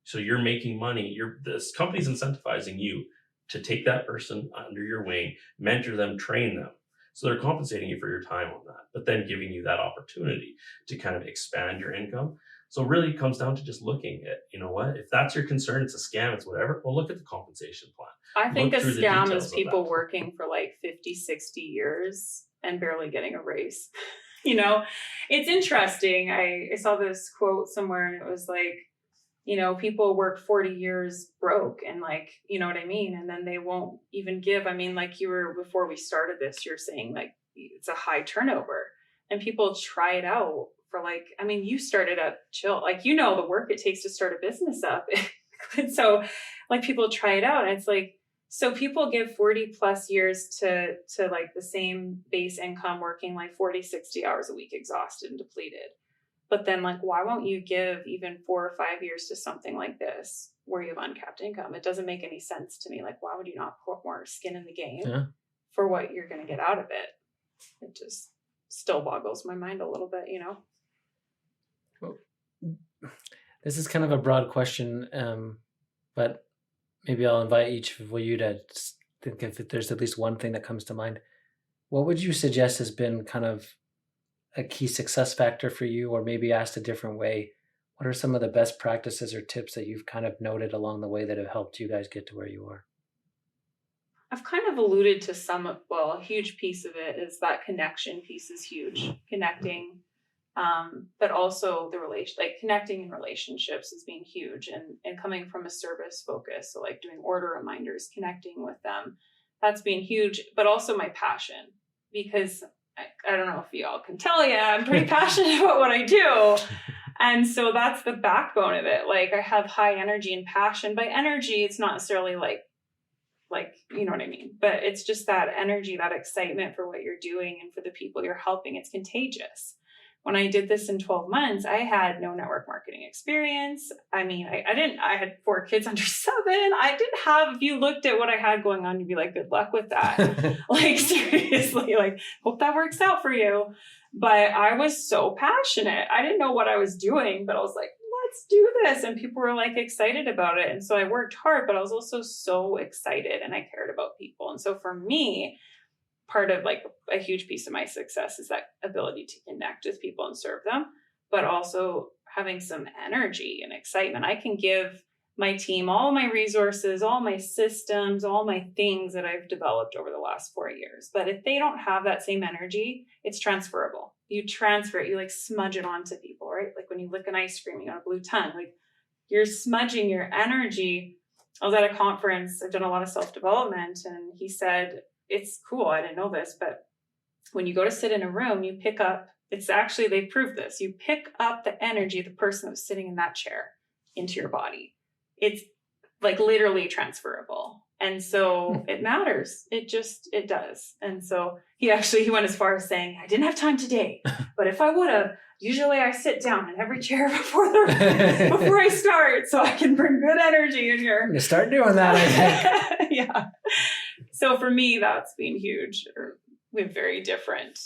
So you're making money. This company's incentivizing you to take that person under your wing, mentor them, train them. So they're compensating you for your time on that, but then giving you that opportunity to kind of expand your income. So really it comes down to just looking at, you know what, if that's your concern, it's a scam, it's whatever, well, look at the compensation plan. I think a scam is people working for like 50, 60 years and barely getting a raise. You know, it's interesting. I saw this quote somewhere and it was like, you know, people work 40 years broke and like, you know what I mean? And then they won't even give. I mean, like before we started this, you're saying like it's a high turnover and people try it out for like, I mean, you started up chill, like, you know, the work it takes to start a business up. And so like people try it out and it's like, so people give 40 plus years to like the same base income working like 40, 60 hours a week, exhausted and depleted. But then like, why won't you give even 4 or 5 years to something like this where you have uncapped income? It doesn't make any sense to me. Like, why would you not put more skin in the game for what you're going to get out of it? It just still boggles my mind a little bit, you know? Well, this is kind of a broad question, but maybe I'll invite each of you to think if there's at least one thing that comes to mind. What would you suggest has been kind of a key success factor for you, or maybe asked a different way? What are some of the best practices or tips that you've kind of noted along the way that have helped you guys get to where you are? I've kind of alluded to a huge piece of it is that connection piece is huge. Connecting, but also connecting in relationships has been huge and coming from a service focus. So like doing order reminders, connecting with them, that's been huge, but also my passion, because I don't know if y'all can tell you, I'm pretty passionate about what I do. And so that's the backbone of it. Like I have high energy and passion. By energy, it's not necessarily like, you know what I mean? But it's just that energy, that excitement for what you're doing and for the people you're helping. It's contagious. When I did this in 12 months, I had no network marketing experience. I mean, I had 4 kids under 7. I didn't have, if you looked at what I had going on, you'd be like, good luck with that. Like seriously, like, hope that works out for you. But I was so passionate. I didn't know what I was doing, but I was like, let's do this. And people were like excited about it. And so I worked hard, but I was also so excited and I cared about people. And so for me, part of like a huge piece of my success is that ability to connect with people and serve them, but also having some energy and excitement. I can give my team all my resources, all my systems, all my things that I've developed over the last 4 years. But if they don't have that same energy, it's transferable. You transfer it, you like smudge it onto people, right? Like when you lick an ice cream, you got a blue tongue, like you're smudging your energy. I was at a conference, I've done a lot of self-development, and he said, it's cool, I didn't know this, but when you go to sit in a room, you pick up, it's actually, they proved this, you pick up the energy of the person who's sitting in that chair into your body. It's like literally transferable. And so it matters. It does. And so he went as far as saying, I didn't have time today, but if I would have, usually I sit down in every chair before I start so I can bring good energy in here. I'm going to start doing that, I think. Yeah. So for me, that's been huge. We have very different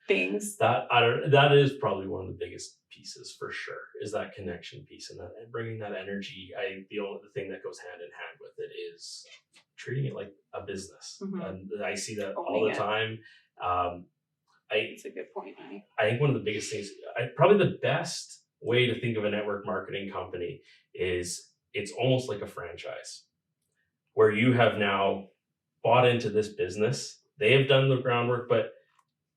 things. That is probably one of the biggest pieces for sure, is that connection piece and bringing that energy. The only thing that goes hand in hand with it is treating it like a business. Mm-hmm. And I see that all the time. It's a good point, honey. I think one of the biggest things, probably the best way to think of a network marketing company is it's almost like a franchise where you have now bought into this business. They have done the groundwork, but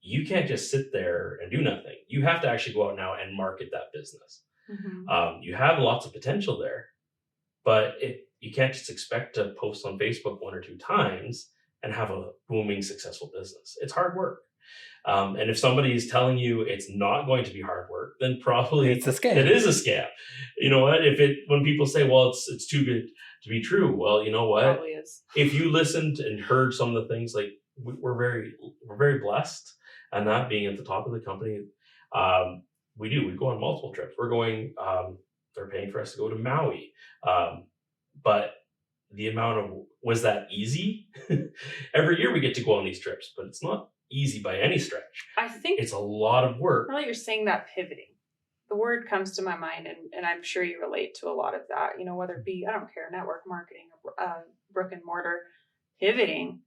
you can't just sit there and do nothing. You have to actually go out now and market that business. Mm-hmm. You have lots of potential there, but you can't just expect to post on Facebook 1 or 2 times and have a booming, successful business. It's hard work. And if somebody is telling you it's not going to be hard work, then probably it's a scam. It is a scam. You know what? When people say, well, it's too good to be true. Well, you know what? It probably is. If you listened and heard some of the things, like we're very blessed, and that being at the top of the company, we go on multiple trips. We're going, they're paying for us to go to Maui. But the amount of, was that easy? Every year we get to go on these trips, but it's not easy by any stretch. I think it's a lot of work. Now that you're saying that, pivoting, the word comes to my mind, and I'm sure you relate to a lot of that, whether it be, I don't care, network marketing or brick and mortar, pivoting.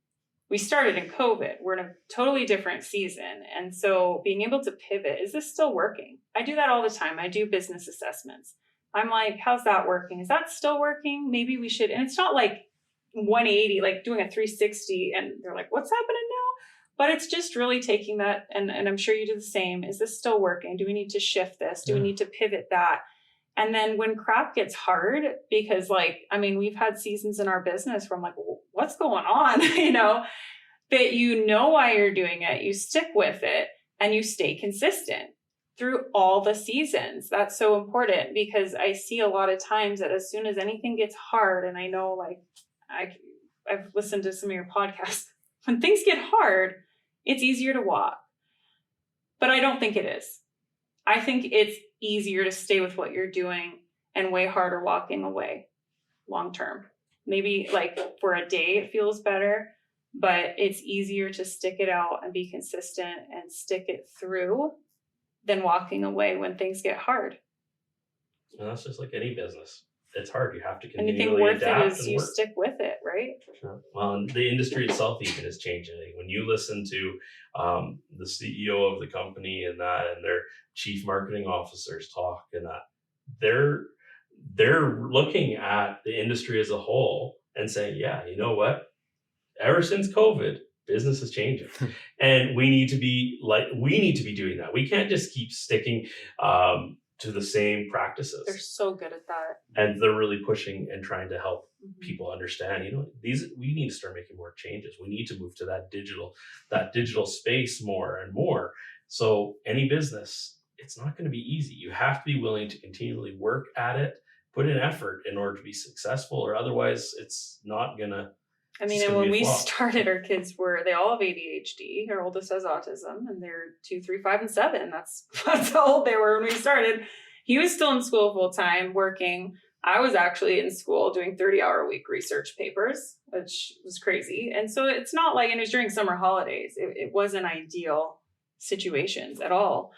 We started in COVID. We're in a totally different season. And so being able to pivot, is this still working? I do that all the time. I do business assessments. I'm like, how's that working? Is that still working? Maybe we should. And it's not like 180, like doing a 360 and they're like, what's happening now? But it's just really taking that. And I'm sure you do the same. Is this still working? Do we need to shift this? Do we need to pivot that? And then when crap gets hard, because we've had seasons in our business where I'm like, what's going on? That why you're doing it, you stick with it, and you stay consistent through all the seasons. That's so important, because I see a lot of times that as soon as anything gets hard, and I know I've listened to some of your podcasts, when things get hard, it's easier to walk. But I don't think it is. I think it's easier to stay with what you're doing and way harder walking away long term. Maybe for a day it feels better, but it's easier to stick it out and be consistent and stick it through than walking away when things get hard. And that's just like any business. It's hard. You have to continually anything worth adapt it is you stick with it, right? Sure. Well, and the industry itself even is changing. When you listen to the CEO of the company and their chief marketing officers talk, and that they're looking at the industry as a whole and saying, yeah, you know what? Ever since COVID, business is changing, and we need to be doing that. We can't just keep sticking to the same practices. They're so good at that. And they're really pushing and trying to help people understand, we need to start making more changes. We need to move to that digital space more and more. So any business, it's not going to be easy. You have to be willing to continually work at it, put in effort in order to be successful, or otherwise it's not going to. And when we started, our kids they all have ADHD. Our oldest has autism, and they're 2, 3, 5, and 7. That's how old they were when we started. He was still in school full time working. I was actually in school doing 30-hour-a-week research papers, which was crazy. And so it's not and it was during summer holidays. It wasn't ideal situations at all.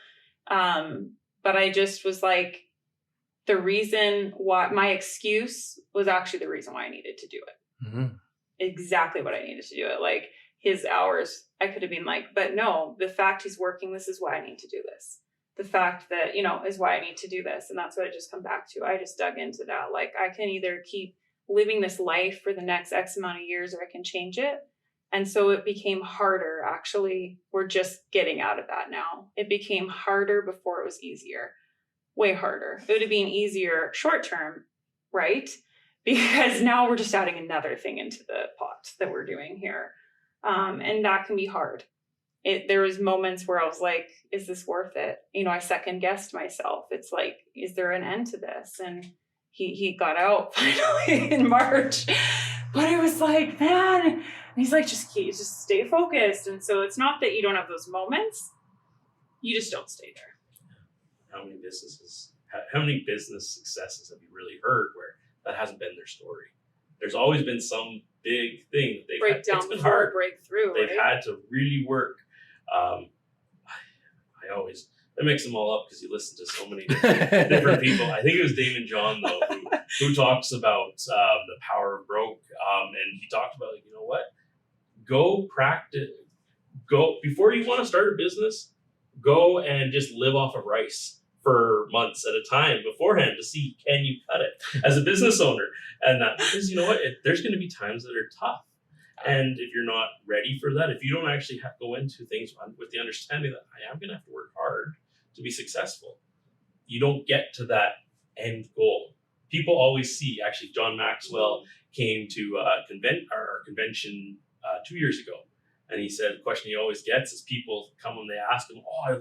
But I just was the reason why, my excuse was actually the reason why I needed to do it. Mm-hmm. Exactly what I needed to do it. His hours, I could have been but no, the fact he's working, this is why I need to do this. The fact that, is why I need to do this. And that's what I just come back to. I just dug into that. I can either keep living this life for the next X amount of years, or I can change it. And so it became harder. Actually, we're just getting out of that now. It became harder before it was easier. Way harder. It would have been easier short term, right? Because now we're just adding another thing into the pot that we're doing here. And that can be hard. There was moments where I was like, is this worth it? I second guessed myself. It's is there an end to this? And he got out finally in March. But it was like, man, and he's like, just stay focused. And so it's not that you don't have those moments, you just don't stay there. How many business successes have you really heard where that hasn't been their story? There's always been some big thing that they've break had. down It's been before hard. breakthrough. They've had to really work. I mix them all up because you listen to so many different people. I think it was Damon John though who talks about the power of broke, and he talked about, you know what? Go practice. Go before you want to start a business. Go and just live off of rice for months at a time beforehand to see, can you cut it as a business owner? And because you know what, there's going to be times that are tough. And if you're not ready for that, if you don't actually go into things with the understanding that I am going to have to work hard to be successful, you don't get to that end goal. People always see, actually, John Maxwell came to our convention 2 years ago. And he said the question he always gets is people come and they ask him, oh, I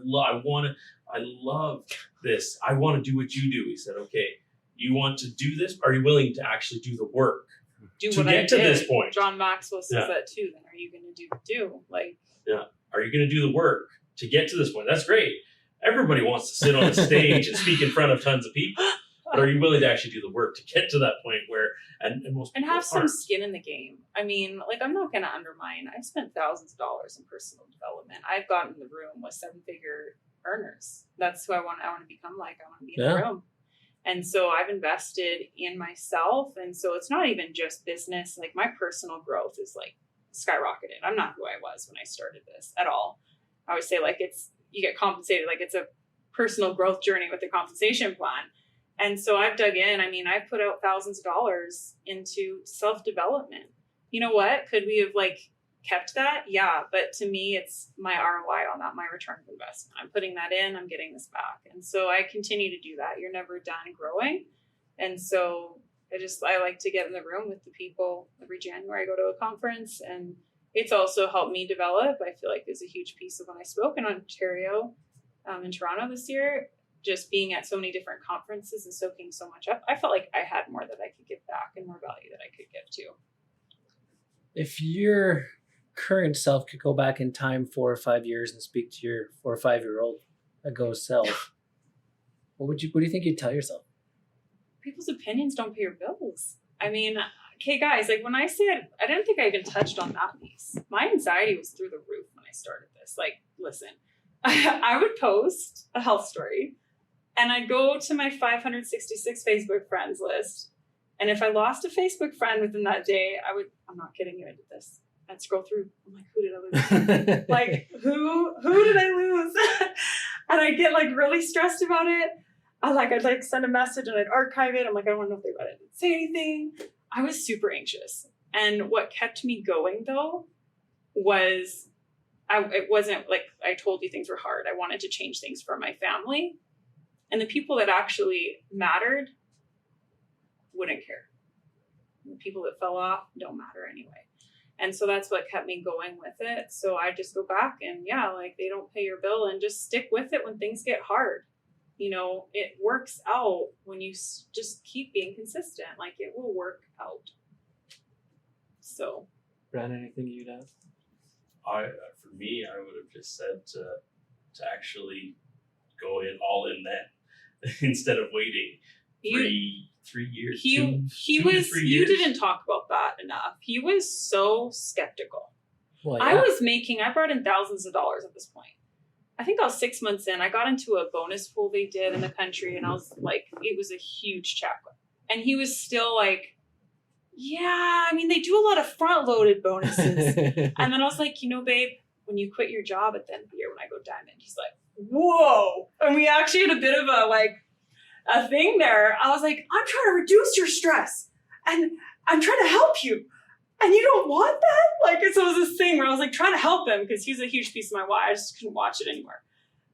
love this. I want to do what you do. He said, okay, you want to do this? Are you willing to actually do the work to get to this point? John Maxwell says that too. Then are you going to do? Are you going to do the work to get to this point? That's great. Everybody wants to sit on a stage and speak in front of tons of people. But are you willing to actually do the work to get to that point where, and most people have some aren't. skin in the game? I mean, I'm not going to undermine. I've spent thousands of dollars in personal development. I've gotten in the room with 7-figure earners. That's who I want to become like. I want to be in the room. And so I've invested in myself. And so it's not even just business. My personal growth is skyrocketed. I'm not who I was when I started this at all. I always say you get compensated. It's a personal growth journey with a compensation plan. And so I've dug in. I mean, I've put out thousands of dollars into self-development. You know what? Could we have kept that? Yeah. But to me, it's my ROI on that, my return of investment. I'm putting that in, I'm getting this back. And so I continue to do that. You're never done growing. And so I like to get in the room with the people every January. I go to a conference, and it's also helped me develop. I feel like there's a huge piece of when I spoke in Ontario, in Toronto this year, just being at so many different conferences and soaking so much up. I felt like I had more that I could give back and more value that I could give to. If your current self could go back in time 4 or 5 years and speak to your 4 or 5-year-old ago self, what do you think you'd tell yourself? People's opinions don't pay your bills. I mean, okay, guys, when I say it, I didn't think I even touched on that piece. My anxiety was through the roof when I started this. Listen, I would post a health story, and I'd go to my 566 Facebook friends list. And if I lost a Facebook friend within that day, I'm not kidding you, I did this. I'd scroll through. I'm like, who did I lose? Who did I lose? And I'd get really stressed about it. I'd send a message and I'd archive it. I'm like, I don't know if they read it. I didn't say anything. I was super anxious. And what kept me going though was, it wasn't I told you things were hard. I wanted to change things for my family. And the people that actually mattered wouldn't care. The people that fell off don't matter anyway. And so that's what kept me going with it. So I just go back and they don't pay your bill, and just stick with it when things get hard. It works out when you just keep being consistent. It will work out. So. Brandon, anything you'd add? For me, I would have just said to actually go all in then instead of waiting three years. You didn't talk about that enough. He was so skeptical. Well, yeah. I brought in thousands of dollars at this point. I think I was 6 months in. I got into a bonus pool they did in the country, and I was it was a huge check. And he was still yeah, I mean, they do a lot of front-loaded bonuses. And then I was like, babe, when you quit your job at the end of the year, when I go diamond, he's like, whoa. And we actually had a bit of a thing there. I was like, I'm trying to reduce your stress, and I'm trying to help you, and you don't want that? So it was this thing where I was trying to help him because he's a huge piece of my why. I just couldn't watch it anymore.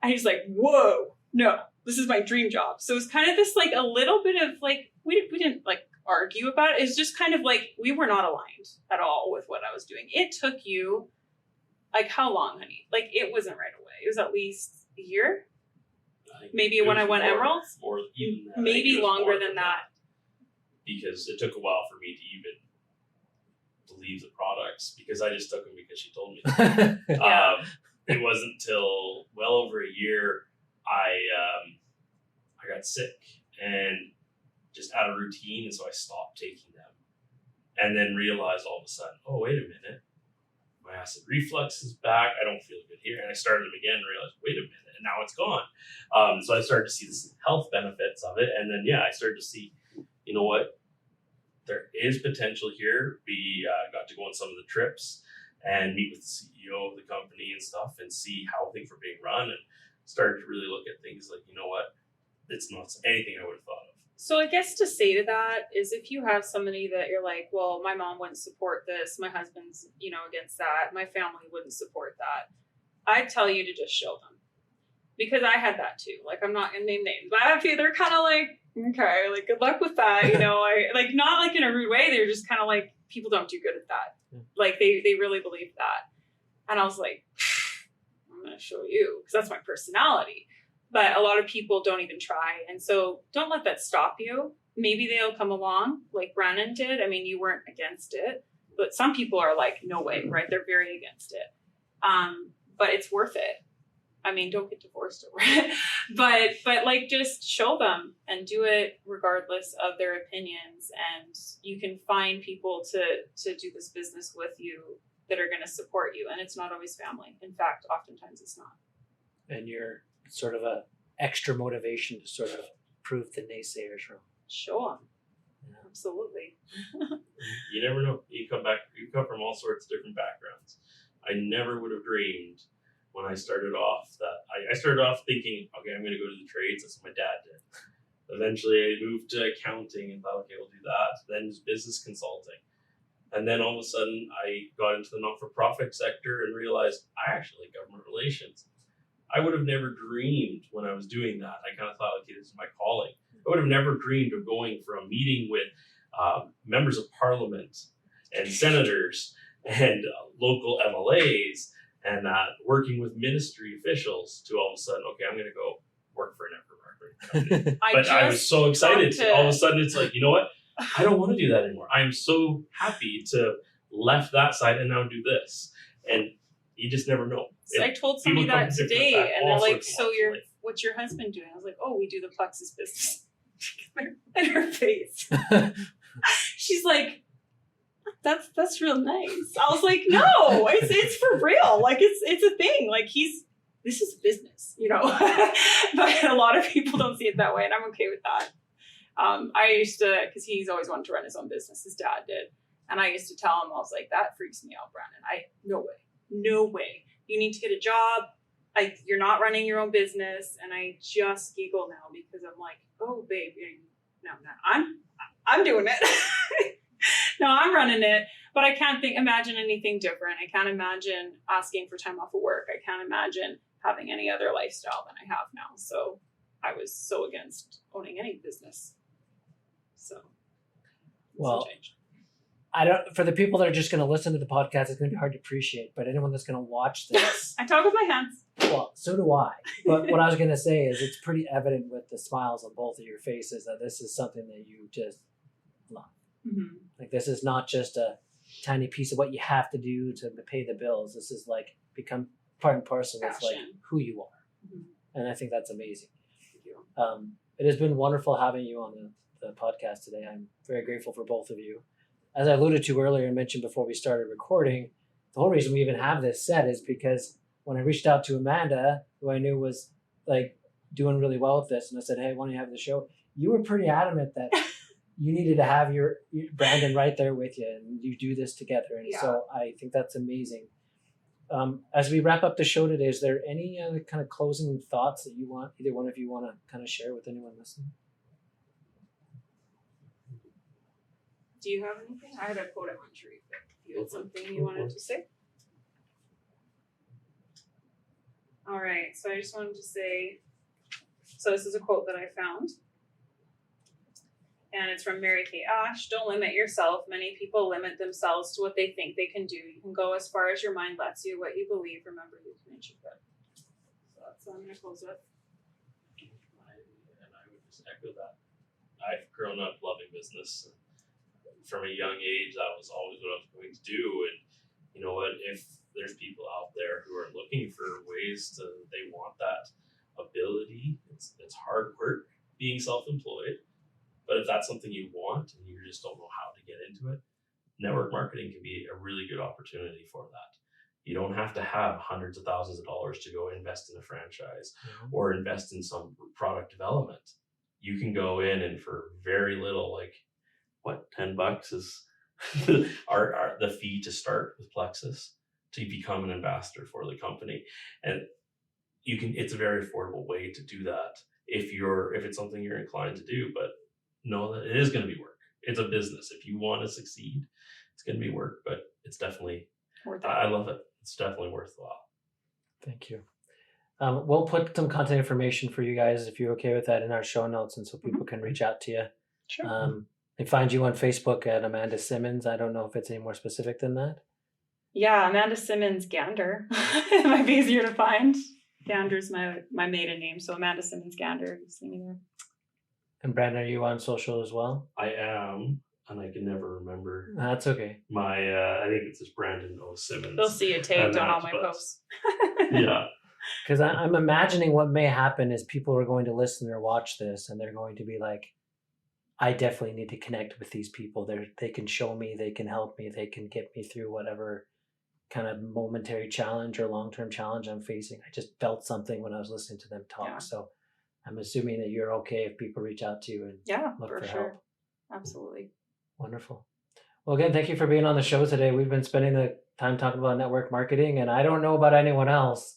And he's like, whoa, no, this is my dream job. So it was kind of this a little bit of we didn't argue about it. It's just kind of we were not aligned at all with what I was doing. It took you how long, honey? It wasn't right away. It was at least a year. Maybe when I won Emeralds? More even that. Maybe longer than that. Because it took a while for me to even believe the products because I just took them because she told me. Yeah. It wasn't till well over a year I got sick and just out of routine, and so I stopped taking them, and then realized all of a sudden, oh, wait a minute, my acid reflux is back. I don't feel good here, and I started them again and realized, wait a minute, and now it's gone. So I started to see the health benefits of it, and then I started to see, you know what, there is potential here. We got to go on some of the trips and meet with the CEO of the company and stuff, and see how things were being run, and started to really look at things like, you know what, it's not anything I would have thought of. So I guess to say to that is, if you have somebody that you're like, well, my mom wouldn't support this, my husband's, against that, my family wouldn't support that, I'd tell you to just show them. Because I had that too. Like, I'm not gonna name names, but I have few, they're kind of like, okay, like, good luck with that. I like, not like in a rude way. They're just kind of like, people don't do good at that. Like, they really believe that. And I was like, I'm gonna show you, because that's my personality. But a lot of people don't even try. And so don't let that stop you. Maybe they'll come along like Brandon did. I mean, you weren't against it, but some people are like, no way, right? They're very against it. But it's worth it. I mean, don't get divorced over it, but like, just show them and do it regardless of their opinions. And you can find people to do this business with you that are going to support you. And it's not always family. In fact, oftentimes it's not. And you're sort of a extra motivation to sort of prove the naysayers wrong. Sure. Yeah. Absolutely. You never know. You come from all sorts of different backgrounds. I never would have dreamed when I started off that I started off thinking, okay, I'm going to go to the trades. That's what my dad did. Eventually I moved to accounting and thought, okay, we'll do that. Then business consulting. And then all of a sudden I got into the not-for-profit sector and realized I actually like government relations. I would have never dreamed when I was doing that. I kind of thought, okay, this is my calling. I would have never dreamed of going from meeting with members of parliament and senators and local MLAs and working with ministry officials to all of a sudden, okay, I'm going to go work for an marketing company. I was so excited. All of a sudden, it's like, you know what? I don't want to do that anymore. I'm so happy to left that side and now do this. And you just never know. So I told somebody that today, and they're like, so what's your husband doing? I was like, oh, we do the Plexus business. In her face. She's like, that's real nice. I was like, no, it's for real. Like, it's a thing. Like, this is business, but a lot of people don't see it that way. And I'm okay with that. I used to, cause he's always wanted to run his own business. His dad did. And I used to tell him, I was like, that freaks me out, Brandon. No way. You need to get a job. You're not running your own business. And I just giggle now because I'm like, oh, babe, no, I'm doing it. No, I'm running it. But I can't imagine anything different. I can't imagine asking for time off of work. I can't imagine having any other lifestyle than I have now. So I was so against owning any business. So, well, I don't. For the people that are just going to listen to the podcast, it's going to be hard to appreciate. But anyone that's going to watch this, I talk with my hands. Well, so do I. But what I was going to say is, it's pretty evident with the smiles on both of your faces that this is something that you just love. Mm-hmm. Like, this is not just a tiny piece of what you have to do to pay the bills. This is like become part and parcel with like who you are, and I think that's amazing. Thank you. It has been wonderful having you on the podcast today. I'm very grateful for both of you. As I alluded to earlier and mentioned before we started recording, the whole reason we even have this set is because when I reached out to Amanda, who I knew was like doing really well with this, and I said, hey, why don't you have the show? You were pretty adamant that you needed to have your Brandon right there with you, and you do this together. And so I think that's amazing. As we wrap up the show today, is there any other kind of closing thoughts that either one of you want to kind of share with anyone listening? Do you have anything? I had a quote I wanted to read, but you had something you wanted to say? All right, so I just wanted to say, so this is a quote that I found. And it's from Mary Kay Ash. Don't limit yourself. Many people limit themselves to what they think they can do. You can go as far as your mind lets you. What you believe, remember, you can achieve it. So that's what I'm going to close with. And I would just echo that. I've grown up loving business. from a young age, that was always what I was going to do. And you know what? If there's people out there who are looking for ways they want that ability. It's hard work being self-employed, but if that's something you want and you just don't know how to get into it, network marketing can be a really good opportunity for that. You don't have to have hundreds of thousands of dollars to go invest in a franchise or invest in some product development. You can go in and for very little, like what, $10 is the fee to start with Plexus to become an ambassador for the company. And it's a very affordable way to do that if it's something you're inclined to do, but know that it is going to be work. It's a business. If you want to succeed, it's going to be work, but it's definitely worth it. I love it. It's definitely worthwhile. Thank you. We'll put some contact information for you guys, if you're okay with that, in our show notes, and so people can reach out to you. Sure. They find you on Facebook at Amanda Simmons. I don't know if it's any more specific than that. Yeah, Amanda Simmons Gander. It might be easier to find. Gander's my maiden name, so Amanda Simmons Gander. You see me there. And Brandon, are you on social as well? I am, and I can never remember. That's okay. My I think it's just Brandon O. Simmons. They'll see you tagged on all my posts. Yeah. Because I'm imagining what may happen is people are going to listen or watch this, and they're going to be like, I definitely need to connect with these people. They can show me, they can help me, they can get me through whatever kind of momentary challenge or long-term challenge I'm facing. I just felt something when I was listening to them talk. Yeah. So I'm assuming that you're okay if people reach out to you and look for help. Absolutely. Wonderful. Well, again, thank you for being on the show today. We've been spending the time talking about network marketing, and I don't know about anyone else,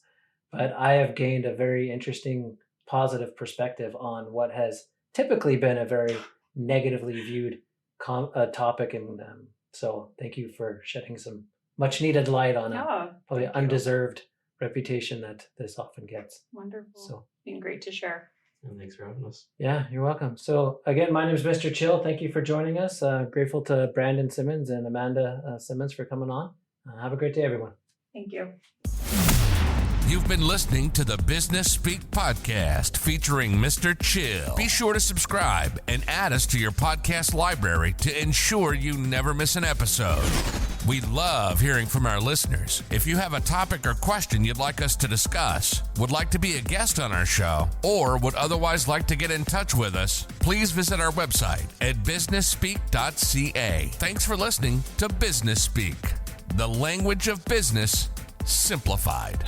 but I have gained a very interesting, positive perspective on what has typically been a very negatively viewed topic. And so thank you for shedding some much needed light on a probably undeserved reputation that this often gets. Wonderful. So been great to share. And thanks for having us. Yeah, you're welcome. So again, my name is Mr. Chill. Thank you for joining us. Grateful to Brandon Simmons and Amanda Simmons for coming on. Have a great day, everyone. Thank you. You've been listening to the Business Speak podcast featuring Mr. Chill. Be sure to subscribe and add us to your podcast library to ensure you never miss an episode. We love hearing from our listeners. If you have a topic or question you'd like us to discuss, would like to be a guest on our show, or would otherwise like to get in touch with us, please visit our website at businessspeak.ca. Thanks for listening to Business Speak, the language of business simplified.